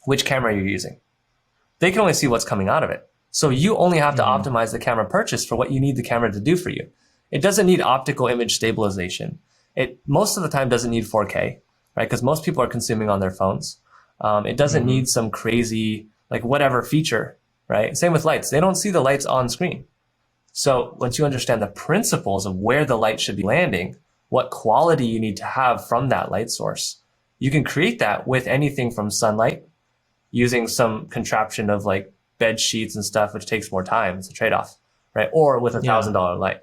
which camera you're using. They can only see what's coming out of it. So you only have to optimize the camera purchase for what you need the camera to do for you. It doesn't need optical image stabilization. It most of the time doesn't need 4K, right? Because most people are consuming on their phones. It doesn't need some crazy, like whatever feature, right? Same with lights. They don't see the lights on screen. So once you understand the principles of where the light should be landing, what quality you need to have from that light source, you can create that with anything from sunlight, using some contraption of like bed sheets and stuff, which takes more time. It's a trade-off, right? Or with $1,000 light.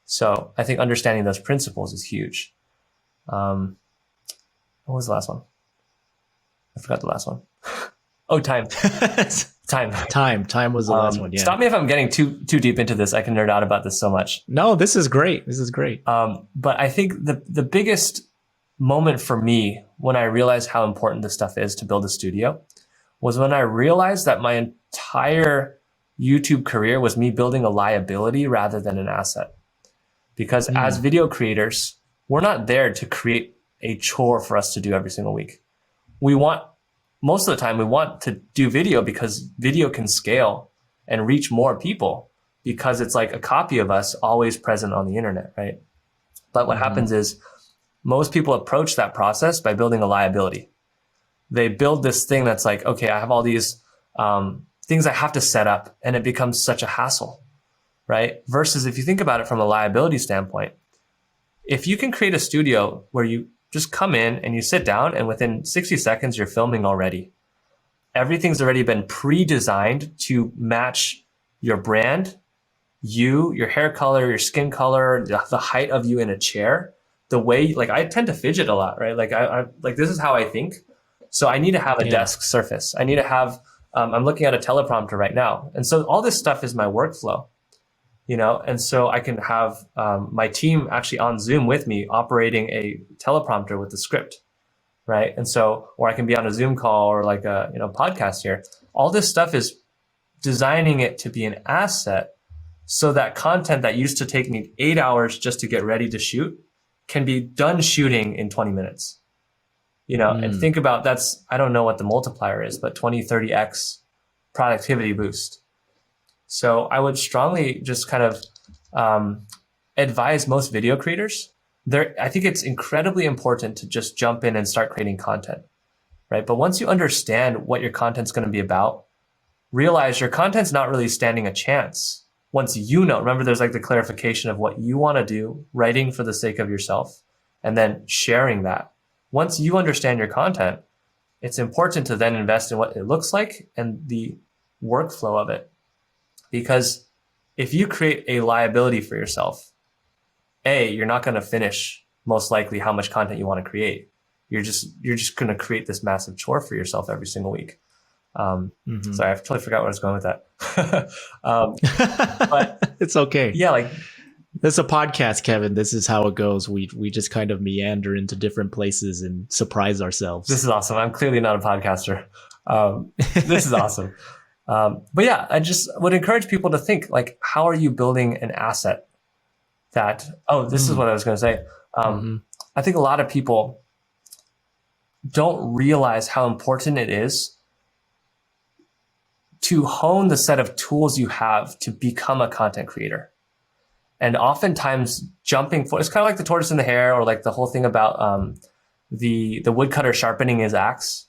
So I think understanding those principles is huge. What was the last one? I forgot the last one. Oh, time. Time was the last one. Yeah. Stop me if I'm getting too deep into this. I can nerd out about this so much. No, this is great. But I think the biggest moment for me when I realized how important this stuff is to build a studio was when I realized that my entire YouTube career was me building a liability rather than an asset. Because as video creators, we're not there to create a chore for us to do every single week. Most of the time, we want to do video because video can scale and reach more people because it's like a copy of us always present on the internet, right? But what happens is most people approach that process by building a liability. They build this thing that's like, okay, I have all these things I have to set up, and it becomes such a hassle, right? Versus if you think about it from a liability standpoint, if you can create a studio where you just come in and you sit down and within 60 seconds, you're filming already. Everything's already been pre-designed to match your brand, your hair color, your skin color, the height of you in a chair, the way, like I tend to fidget a lot, right? Like I like, this is how I think. So I need to have a desk surface. I need to have, I'm looking at a teleprompter right now. And so all this stuff is my workflow. And so I can have my team actually on Zoom with me operating a teleprompter with the script, right? And so, or I can be on a Zoom call or like a podcast here. All this stuff is designing it to be an asset so that content that used to take me 8 hours just to get ready to shoot can be done shooting in 20 minutes. And think about I don't know what the multiplier is, but 20, 30x productivity boost. So I would strongly just kind of advise most video creators. I think it's incredibly important to just jump in and start creating content, right? But once you understand what your content's going to be about, realize your content's not really standing a chance. Once remember there's like the clarification of what you want to do, writing for the sake of yourself, and then sharing that. Once you understand your content, it's important to then invest in what it looks like and the workflow of it. Because if you create a liability for yourself, you're not going to finish most likely how much content you want to create. You're just going to create this massive chore for yourself every single week. Sorry, I totally forgot where I was going with that. But it's okay. Yeah, like This is a podcast, Kevin. This is how it goes. We just kind of meander into different places and surprise ourselves. This is awesome. I'm clearly not a podcaster. This is awesome. But yeah, I just would encourage people to think like, how are you building an asset that, this is what I was going to say. I think a lot of people don't realize how important it is to hone the set of tools you have to become a content creator. And oftentimes it's kind of like the tortoise and the hare, or like the whole thing about the woodcutter sharpening his axe,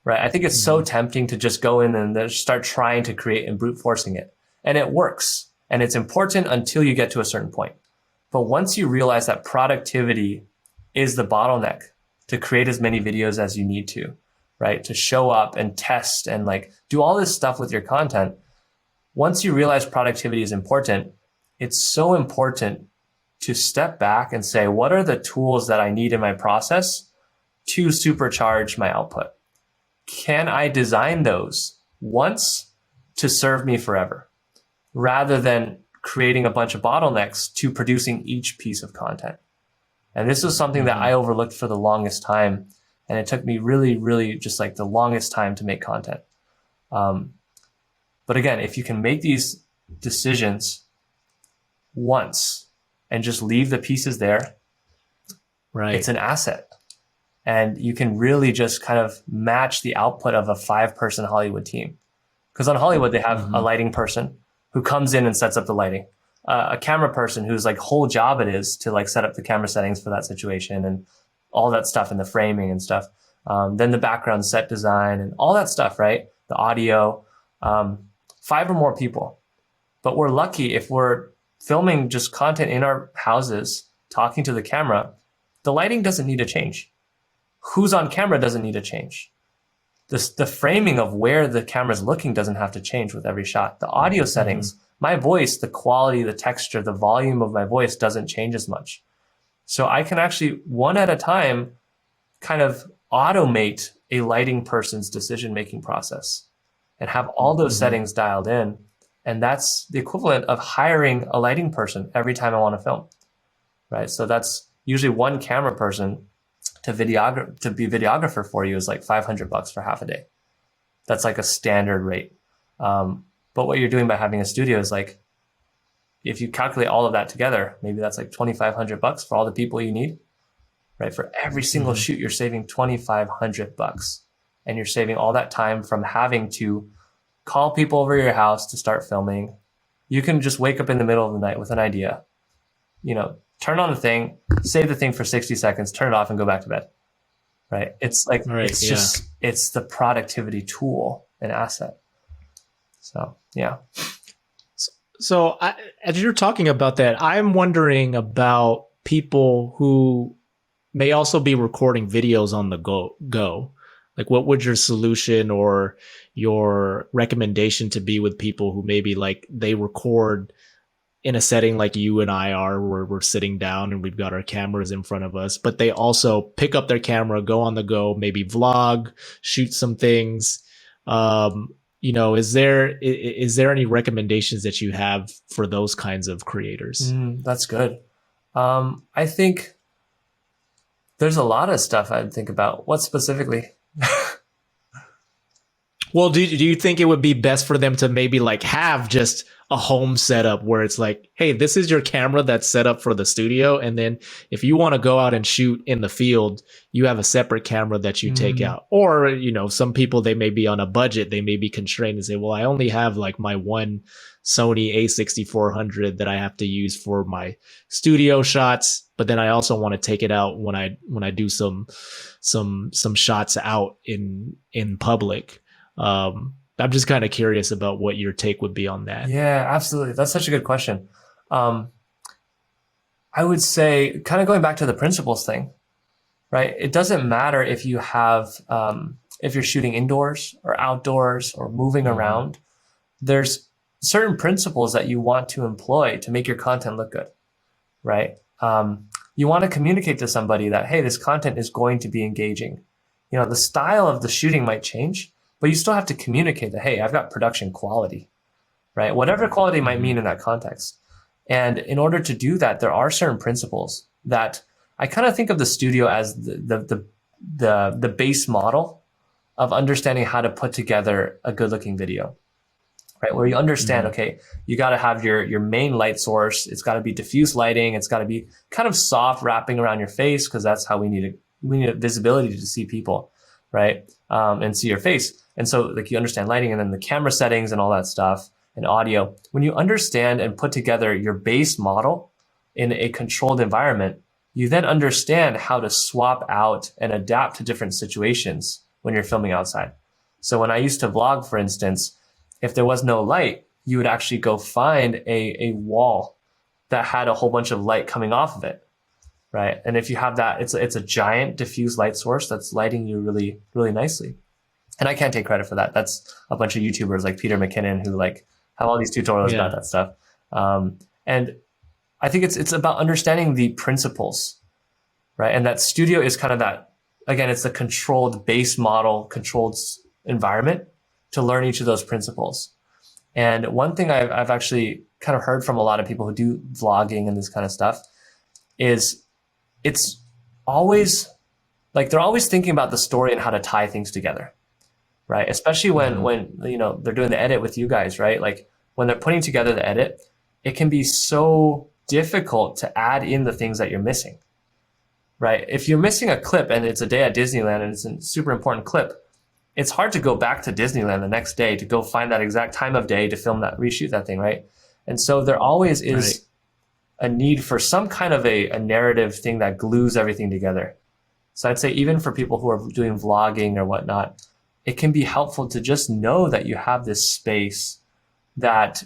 right? I think it's so tempting to just go in and start trying to create and brute forcing it. And it works. And it's important until you get to a certain point. But once you realize that productivity is the bottleneck to create as many videos as you need to, right? To show up and test and like do all this stuff with your content. Once you realize productivity is important, it's so important to step back and say, what are the tools that I need in my process to supercharge my output? Can I design those once to serve me forever, rather than creating a bunch of bottlenecks to producing each piece of content? And this is something that I overlooked for the longest time. And it took me really, really just like the longest time to make content. But again, if you can make these decisions once and just leave the pieces there, right, it's an asset. And you can really just kind of match the output of a 5-person Hollywood team. Because on Hollywood, they have a lighting person who comes in and sets up the lighting, a camera person whose like whole job it is to like set up the camera settings for that situation and all that stuff and the framing and stuff. Then the background set design and all that stuff, right? The audio, 5 or more people. But we're lucky if we're filming just content in our houses, talking to the camera, the lighting doesn't need to change. Who's on camera doesn't need to change. The framing of where the camera's looking doesn't have to change with every shot. The audio settings, my voice, the quality, the texture, the volume of my voice doesn't change as much. So I can actually, one at a time, kind of automate a lighting person's decision-making process and have all those settings dialed in. And that's the equivalent of hiring a lighting person every time I want to film, right? So that's usually one camera person to be videographer for you is like $500 for half a day. That's like a standard rate. But what you're doing by having a studio is like, if you calculate all of that together, maybe that's like $2,500 for all the people you need, right? For every single shoot, you're saving $2,500, and you're saving all that time from having to call people over your house to start filming. You can just wake up in the middle of the night with an idea, turn on the thing, save the thing for 60 seconds, turn it off and go back to bed, right? It's like, it's the productivity tool and asset. So, yeah. So as you're talking about that, I'm wondering about people who may also be recording videos on the go. Like, what would your solution or your recommendation to be with people who maybe like they record in a setting like you and I are, where we're sitting down and we've got our cameras in front of us, but they also pick up their camera, go on the go, maybe vlog, shoot some things. Is there any recommendations that you have for those kinds of creators? That's good. I think there's a lot of stuff I'd think about. What specifically? Well, do you think it would be best for them to maybe like have just a home setup where it's like, hey, this is your camera that's set up for the studio, and then if you want to go out and shoot in the field, you have a separate camera that you take out? Or, some people, they may be on a budget, they may be constrained and say, well, I only have like my one Sony A6400 that I have to use for my studio shots, but then I also want to take it out when I do some shots out in public. I'm just kind of curious about what your take would be on that. Yeah, absolutely. That's such a good question. I would say, kind of going back to the principles thing, right? It doesn't matter if you have, if you're shooting indoors or outdoors or moving around. There's certain principles that you want to employ to make your content look good, right? You want to communicate to somebody that, hey, this content is going to be engaging. The style of the shooting might change, but you still have to communicate that, hey, I've got production quality, right? Whatever quality might mean in that context. And in order to do that, there are certain principles that I kind of think of the studio as the base model of understanding how to put together a good looking video, right? Where you understand, okay, you got to have your main light source. It's got to be diffuse lighting. It's got to be kind of soft wrapping around your face, because that's how we need visibility to see people, right? And see your face. And so like you understand lighting, and then the camera settings and all that stuff, and audio. When you understand and put together your base model in a controlled environment, you then understand how to swap out and adapt to different situations when you're filming outside. So when I used to vlog, for instance, if there was no light, you would actually go find a wall that had a whole bunch of light coming off of it, right? And if you have that, it's a giant diffuse light source that's lighting you really, really nicely. And I can't take credit for that. That's a bunch of YouTubers like Peter McKinnon who like have all these tutorials about that stuff. And I think it's about understanding the principles, right? And that studio is kind of that, again, it's the controlled base model, controlled environment to learn each of those principles. And one thing I've actually kind of heard from a lot of people who do vlogging and this kind of stuff is it's always like they're always thinking about the story and how to tie things together, right? Especially when you know they're doing the edit with you guys, right? Like when they're putting together the edit, it can be so difficult to add in the things that you're missing, right? If you're missing a clip and it's a day at Disneyland and it's a super important clip, it's hard to go back to Disneyland the next day to go find that exact time of day to film that, reshoot that thing, right? And so there always is a need for some kind of a narrative thing that glues everything together. So I'd say even for people who are doing vlogging or whatnot, it can be helpful to just know that you have this space that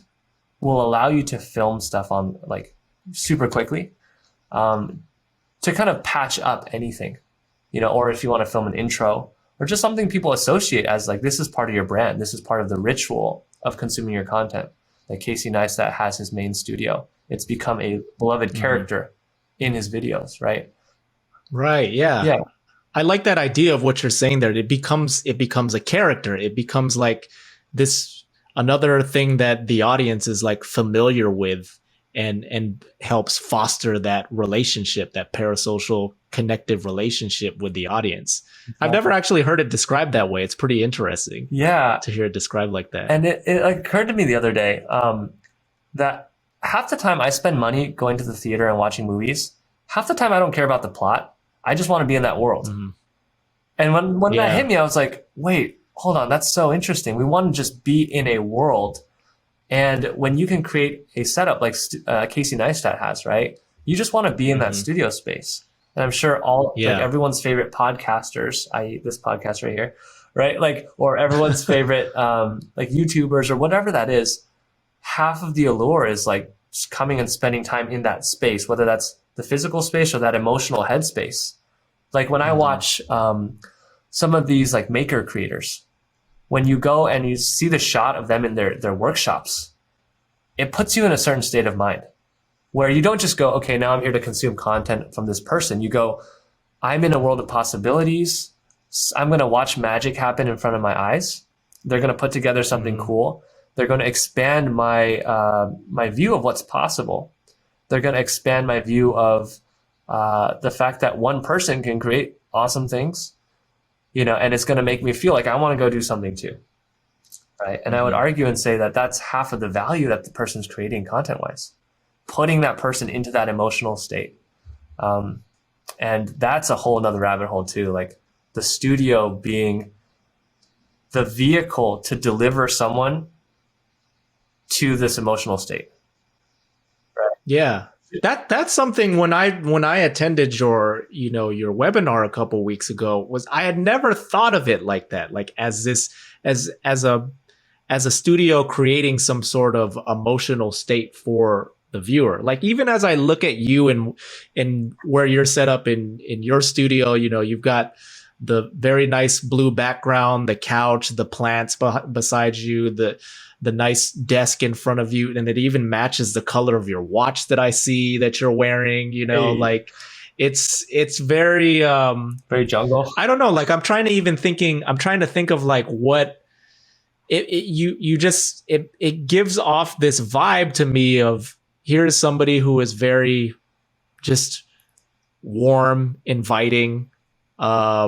will allow you to film stuff on like super quickly, to kind of patch up anything, you know, or if you want to film an intro or just something people associate as like, this is part of your brand. This is part of the ritual of consuming your content. Like Casey Neistat has his main studio. It's become a beloved character in his videos, right? Right. Yeah. Yeah. I like that idea of what you're saying there. It becomes a character. It becomes like this, another thing that the audience is like familiar with and helps foster that relationship, that parasocial connective relationship with the audience. Exactly. I've never actually heard it described that way. It's pretty interesting. Yeah. To hear it described like that. And it occurred to me the other day, that half the time I spend money going to the theater and watching movies, half the time I don't care about the plot. I just want to be in that world. And when that hit me, I was like, wait, hold on. That's so interesting. We want to just be in a world. And when you can create a setup like Casey Neistat has, right? You just want to be in that studio space. And I'm sure like everyone's favorite podcasters, i.e. this podcast right here, right? Like, or everyone's favorite like YouTubers or whatever that is, half of the allure is like just coming and spending time in that space, whether that's the physical space or that emotional headspace. Like when I watch some of these like maker creators, when you go and you see the shot of them in their workshops, it puts you in a certain state of mind where you don't just go, okay, now I'm here to consume content from this person. You go, I'm in a world of possibilities. I'm going to watch magic happen in front of my eyes. They're going to put together something cool. They're going to expand my my view of what's possible. They're going to expand my view of the fact that one person can create awesome things, you know, and it's going to make me feel like I want to go do something too, right? And I would argue and say that that's half of the value that the person's creating content-wise, putting that person into that emotional state. And that's a whole nother rabbit hole too, like the studio being the vehicle to deliver someone to this emotional state. Right? Yeah. That's something when I attended your webinar a couple weeks ago, was I had never thought of it like that, like as a studio creating some sort of emotional state for the viewer. Like even as I look at you and where you're set up in your studio, you know, you've got the very nice blue background, the couch, the plants beside you, the nice desk in front of you, and it even matches the color of your watch that I see that you're wearing, you know, like it's very very jungle. I don't know, like I'm trying to think of like what it gives off this vibe to me of here's somebody who is very just warm, inviting, who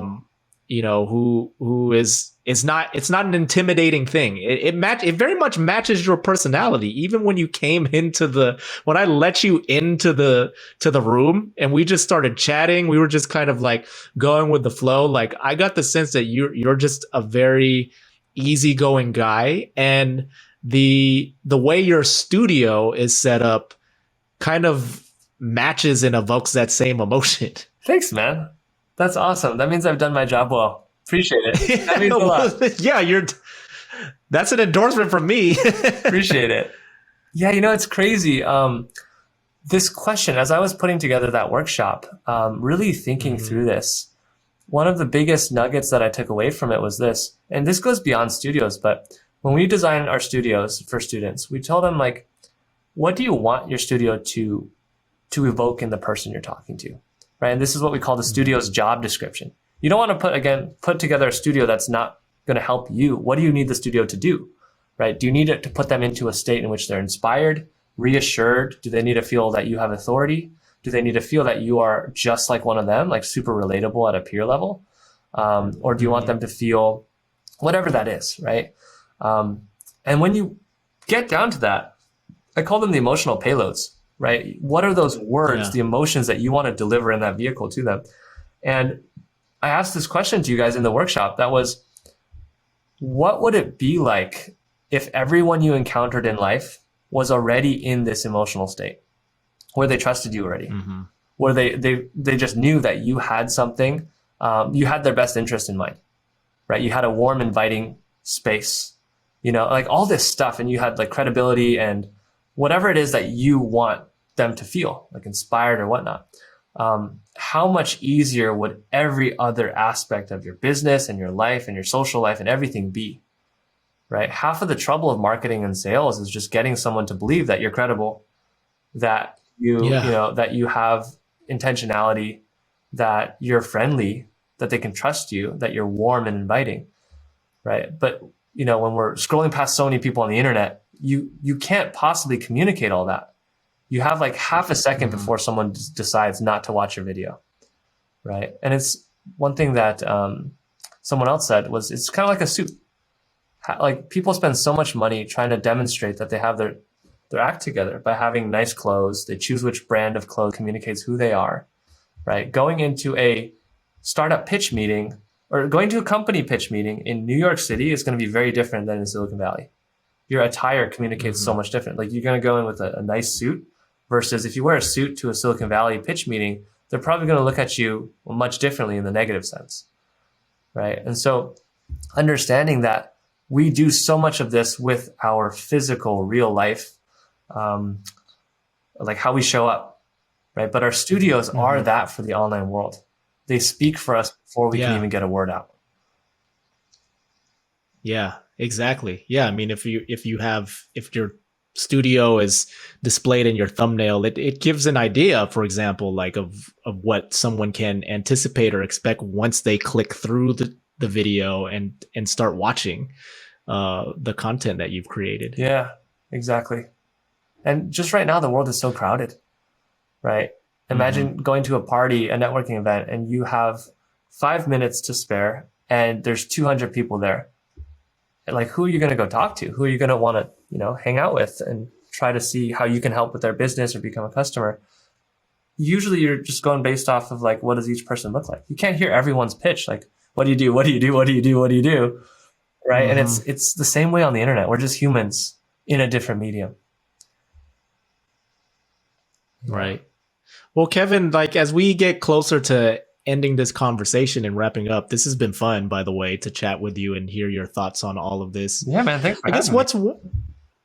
is not, it's not an intimidating thing. It very much matches your personality. Even when you came into when I let you into the room and we just started chatting, we were just kind of like going with the flow. Like I got the sense that you're just a very easygoing guy, and the way your studio is set up kind of matches and evokes that same emotion. Thanks, man. That's awesome. That means I've done my job well. Appreciate it. That means a lot. Yeah, that's an endorsement from me. Appreciate it. Yeah, it's crazy. This question, as I was putting together that workshop, really thinking through this, one of the biggest nuggets that I took away from it was this, and this goes beyond studios, but when we design our studios for students, we tell them, like, what do you want your studio to evoke in the person you're talking to, right? And this is what we call the studio's job description. You don't want to put together a studio that's not going to help you. What do you need the studio to do, right? Do you need it to put them into a state in which they're inspired, reassured? Do they need to feel that you have authority? Do they need to feel that you are just like one of them, like super relatable at a peer level? Or do you want them to feel whatever that is, right? And when you get down to that, I call them the emotional payloads, right? What are those words, the emotions that you want to deliver in that vehicle to them? And I asked this question to you guys in the workshop. That was, what would it be like if everyone you encountered in life was already in this emotional state, where they trusted you already, where they just knew that you had something, you had their best interest in mind, right? You had a warm, inviting space, like all this stuff, and you had like credibility and whatever it is that you want them to feel, like inspired or whatnot. How much easier would every other aspect of your business and your life and your social life and everything be, right? Half of the trouble of marketing and sales is just getting someone to believe that you're credible, that that you have intentionality, that you're friendly, that they can trust you, that you're warm and inviting, right? But when we're scrolling past so many people on the internet, you can't possibly communicate all that. You have like half a second before someone decides not to watch your video, right? And it's one thing that someone else said was, it's kind of like a suit. Like people spend so much money trying to demonstrate that they have their act together by having nice clothes. They choose which brand of clothes communicates who they are, right? Going into a startup pitch meeting or going to a company pitch meeting in New York City is going to be very different than in Silicon Valley. Your attire communicates so much different. Like you're going to go in with a nice suit versus if you wear a suit to a Silicon Valley pitch meeting, they're probably going to look at you much differently in the negative sense, right? And so understanding that we do so much of this with our physical, real life, like how we show up, right? But our studios are that for the online world. They speak for us before we can even get a word out. Yeah, exactly. Yeah, I mean, if your studio is displayed in your thumbnail, it gives an idea, for example, like of what someone can anticipate or expect once they click through the video and start watching the content that you've created. Yeah, exactly. And just right now, the world is so crowded, right? Imagine going to a party, a networking event, and you have 5 minutes to spare and there's 200 people there. Like, who are you going to go talk to? Who are you going to want to, hang out with and try to see how you can help with their business or become a customer? Usually you're just going based off of like, what does each person look like? You can't hear everyone's pitch. Like, what do you do? What do you do? What do you do? What do you do? Right. And it's the same way on the internet. We're just humans in a different medium. Right. Well, Kevin, like as we get closer to ending this conversation and wrapping up, this has been fun, by the way, to chat with you and hear your thoughts on all of this. Yeah, man. Thanks for having me.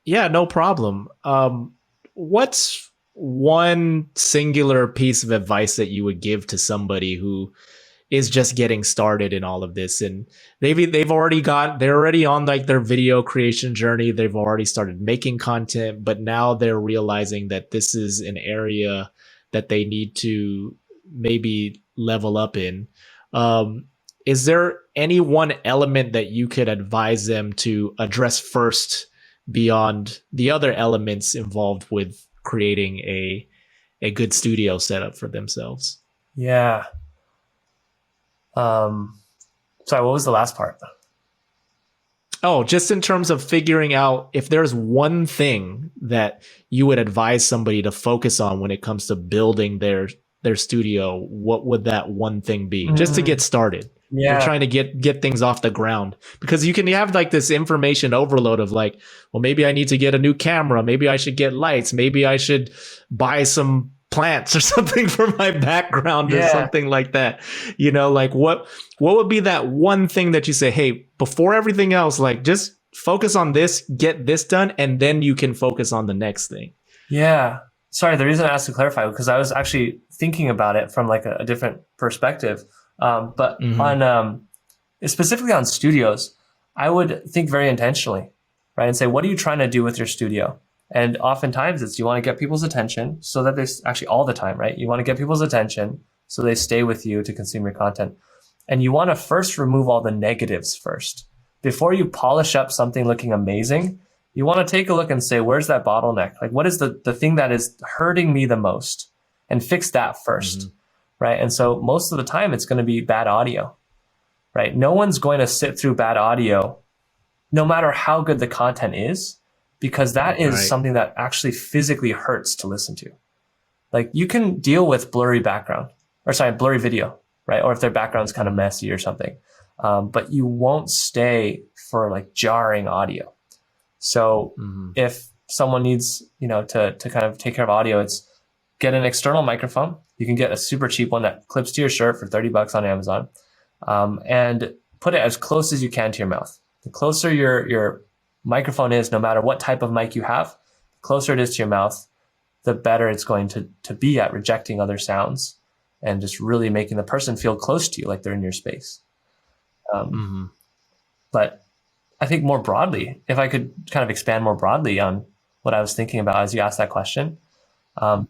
Yeah, no problem. What's one singular piece of advice that you would give to somebody who is just getting started in all of this, and maybe they're already on like their video creation journey. They've already started making content, but now they're realizing that this is an area that they need to maybe level up in. Is there any one element that you could advise them to address first beyond the other elements involved with creating a good studio setup for themselves. Yeah. Sorry, what was the last part? Oh, just in terms of figuring out if there's one thing that you would advise somebody to focus on when it comes to building their studio, what would that one thing be? Just to get started. Yeah. You're trying to get things off the ground, because you can have like this information overload of like, well, maybe I need to get a new camera. Maybe I should get lights. Maybe I should buy some plants or something for my background or something like that. You know, like what would be that one thing that you say, hey, before everything else, like just focus on this, get this done, and then you can focus on the next thing. Yeah. Sorry, the reason I asked to clarify, because I was actually thinking about it from like a different perspective. But on specifically on studios, I would think very intentionally, right? And say, what are you trying to do with your studio? And oftentimes it's you want to get people's attention so that they actually all the time, right? You want to get people's attention so they stay with you to consume your content. And you want to first remove all the negatives first. Before you polish up something looking amazing, you want to take a look and say, where's that bottleneck? Like, what is the thing that is hurting me the most? And fix that first, right? And so most of the time it's going to be bad audio, right? No one's going to sit through bad audio, no matter how good the content is, because that is something that actually physically hurts to listen to. Like, you can deal with blurry video, right? Or if their background's kind of messy or something. But you won't stay for like jarring audio. So if someone needs, to kind of take care of audio, it's get an external microphone. You can get a super cheap one that clips to your shirt for $30 on Amazon, and put it as close as you can to your mouth. The closer your microphone is, no matter what type of mic you have, the closer it is to your mouth, the better it's going to be at rejecting other sounds and just really making the person feel close to you, like they're in your space. But I think more broadly, if I could kind of expand more broadly on what I was thinking about as you asked that question, I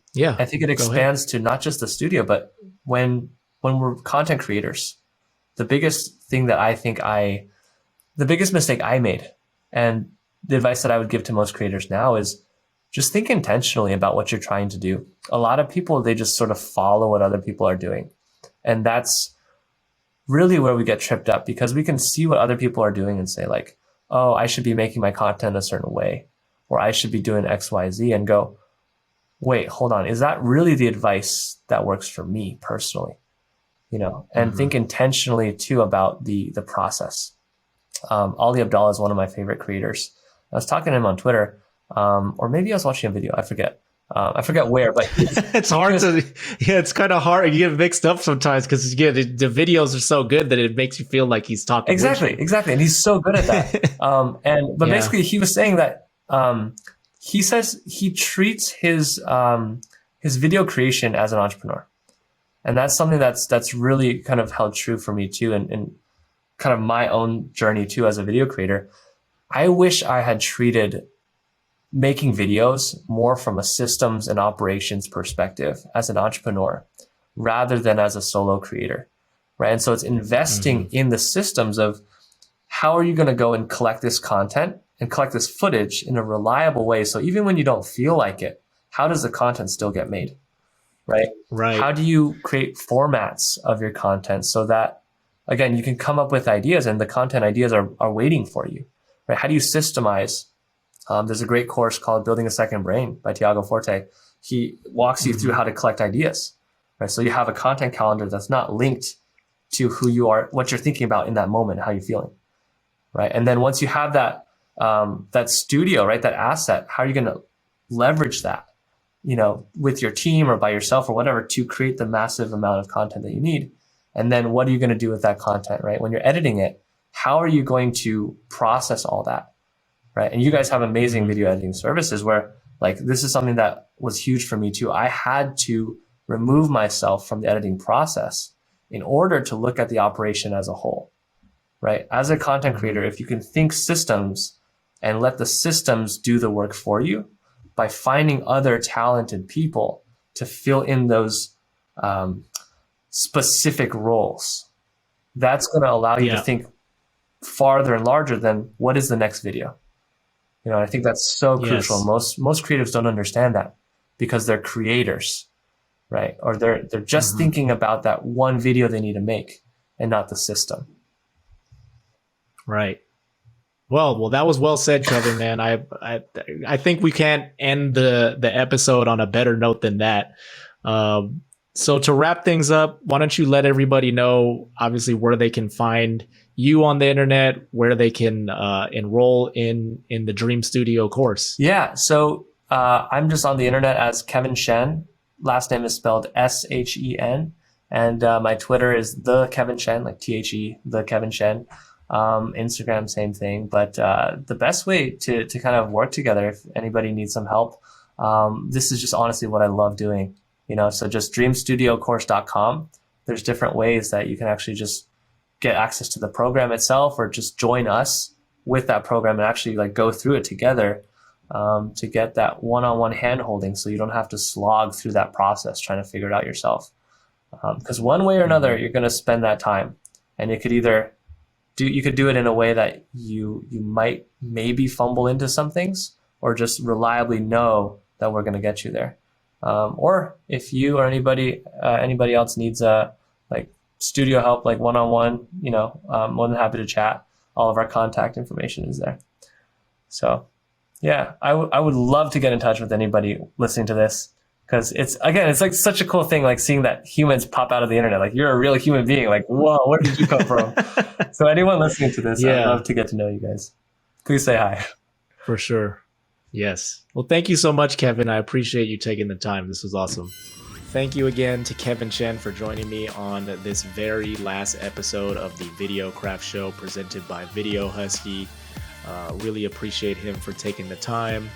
think it expands to not just the studio, but when we're content creators, the biggest mistake I made, and the advice that I would give to most creators now, is just think intentionally about what you're trying to do. A lot of people, they just sort of follow what other people are doing. And that's really where we get tripped up, because we can see what other people are doing and say like, oh, I should be making my content a certain way, or I should be doing X, Y, Z, and go, wait, hold on. Is that really the advice that works for me personally? And think intentionally too about the process. Ali Abdallah is one of my favorite creators. I was talking to him on Twitter, or maybe I was watching a video. I forget where, but it's hard it's kind of hard. You get mixed up sometimes because the videos are so good that it makes you feel like he's talking. Exactly. And he's so good at that. Basically he was saying that, he says he treats his video creation as an entrepreneur. And that's something that's really kind of held true for me too. And kind of my own journey too, as a video creator. I wish I had treated making videos more from a systems and operations perspective as an entrepreneur rather than as a solo creator, right? And so it's investing in the systems of how are you going to go and collect this content and collect this footage in a reliable way. So even when you don't feel like it, how does the content still get made, right? How do you create formats of your content so that, again, you can come up with ideas and the content ideas are waiting for you, right? How do you systemize? There's a great course called Building a Second Brain by Tiago Forte. He walks you through how to collect ideas, right? So you have a content calendar that's not linked to who you are, what you're thinking about in that moment, how you're feeling, right? And then once you have that, that studio, right, that asset, how are you going to leverage that, with your team or by yourself or whatever, to create the massive amount of content that you need? And then what are you going to do with that content, right? When you're editing it, how are you going to process all that, right? And you guys have amazing video editing services where, like, this is something that was huge for me too. I had to remove myself from the editing process in order to look at the operation as a whole, right? As a content creator, if you can think systems and let the systems do the work for you by finding other talented people to fill in those specific roles, that's going to allow you to think farther and larger than what is the next video. I think that's so crucial. Most creatives don't understand that. because they're creators, right? Or they're just thinking about that one video they need to make and not the system. Right. Well, that was well said, Kevin, man. I think we can't end the episode on a better note than that. So to wrap things up, why don't you let everybody know, obviously, where they can find you on the internet, where they can enroll in the Dream Studio course. Yeah. So I'm just on the internet as Kevin Shen. Last name is spelled Shen. And my Twitter is the Kevin Shen, like THE, the Kevin Shen. Instagram, same thing. But the best way to kind of work together, if anybody needs some help, this is just honestly what I love doing. So just dreamstudiocourse.com. There's different ways that you can actually just get access to the program itself, or just join us with that program and actually like go through it together to get that one-on-one hand holding, so you don't have to slog through that process trying to figure it out yourself. Because one way or another, you're going to spend that time, and you could either do it in a way that you might maybe fumble into some things, or just reliably know that we're going to get you there. Or if you or anybody else needs like studio help, like one-on-one, more than happy to chat. All of our contact information is there. So yeah, I would love to get in touch with anybody listening to this, because it's like such a cool thing, like seeing that humans pop out of the internet. Like, you're a real human being. Like, whoa, where did you come from? So anyone listening to this, I'd love to get to know you guys. Please say hi. For sure. Yes. Well, thank you so much, Kevin. I appreciate you taking the time. This was awesome. Thank you again to Kevin Shen for joining me on this very last episode of the Videocraft Show presented by Video Husky. Really appreciate him for taking the time,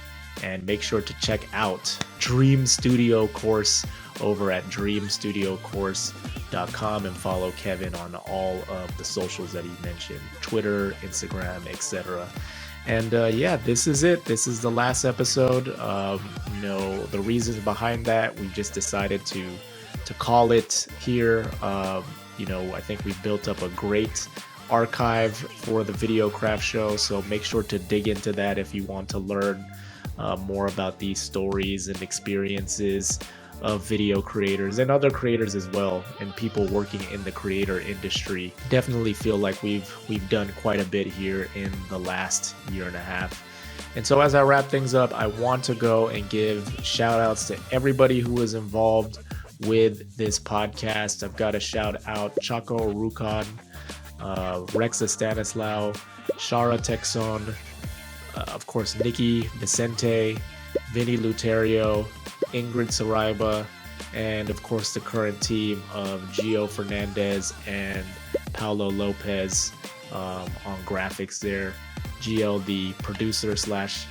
and make sure to check out Dream Studio Course over at dreamstudiocourse.com and follow Kevin on all of the socials that he mentioned, Twitter, Instagram, etc. And this is it. This is the last episode. The reasons behind that, we just decided to call it here. I think we've built up a great archive for the Videocraft Show, so make sure to dig into that if you want to learn more about these stories and experiences of video creators and other creators as well, and people working in the creator industry. Definitely feel like we've done quite a bit here in the last year and a half. And so as I wrap things up, I want to go and give shout outs to everybody who was involved with this podcast. I've got to shout out Chaco Rukan, Rexa Stanislao, Shara Texon, of course Nikki Vicente, Vinny Luterio, Ingrid Saraiba, and of course the current team of Gio Fernandez and Paulo Lopez on graphics there. GL, the producer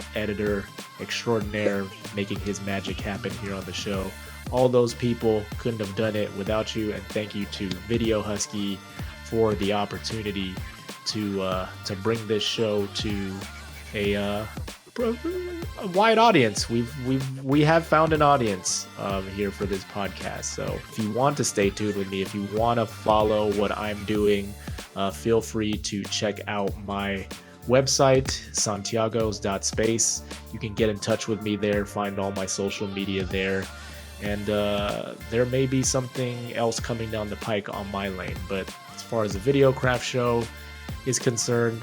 / editor extraordinaire, making his magic happen here on the show. All those people, couldn't have done it without you, and thank you to Video Husky for the opportunity to bring this show to a wide audience. We have found an audience here for this podcast. So if you want to stay tuned with me, if you want to follow what I'm doing, feel free to check out my website, santiagos.space. You can get in touch with me there, find all my social media there, and there may be something else coming down the pike on my lane. But as far as the Videocraft Show is concerned,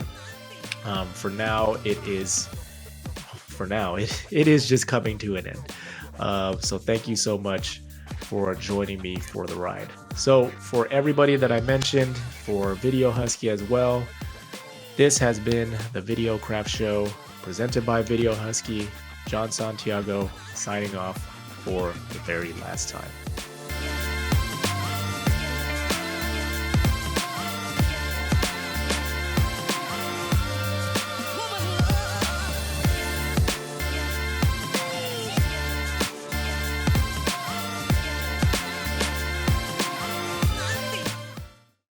for now it is just coming to an end. So thank you so much for joining me for the ride. So for everybody that I mentioned, for Video Husky as well, this has been the Videocraft Show presented by Video Husky. Jon Santiago signing off for the very last time.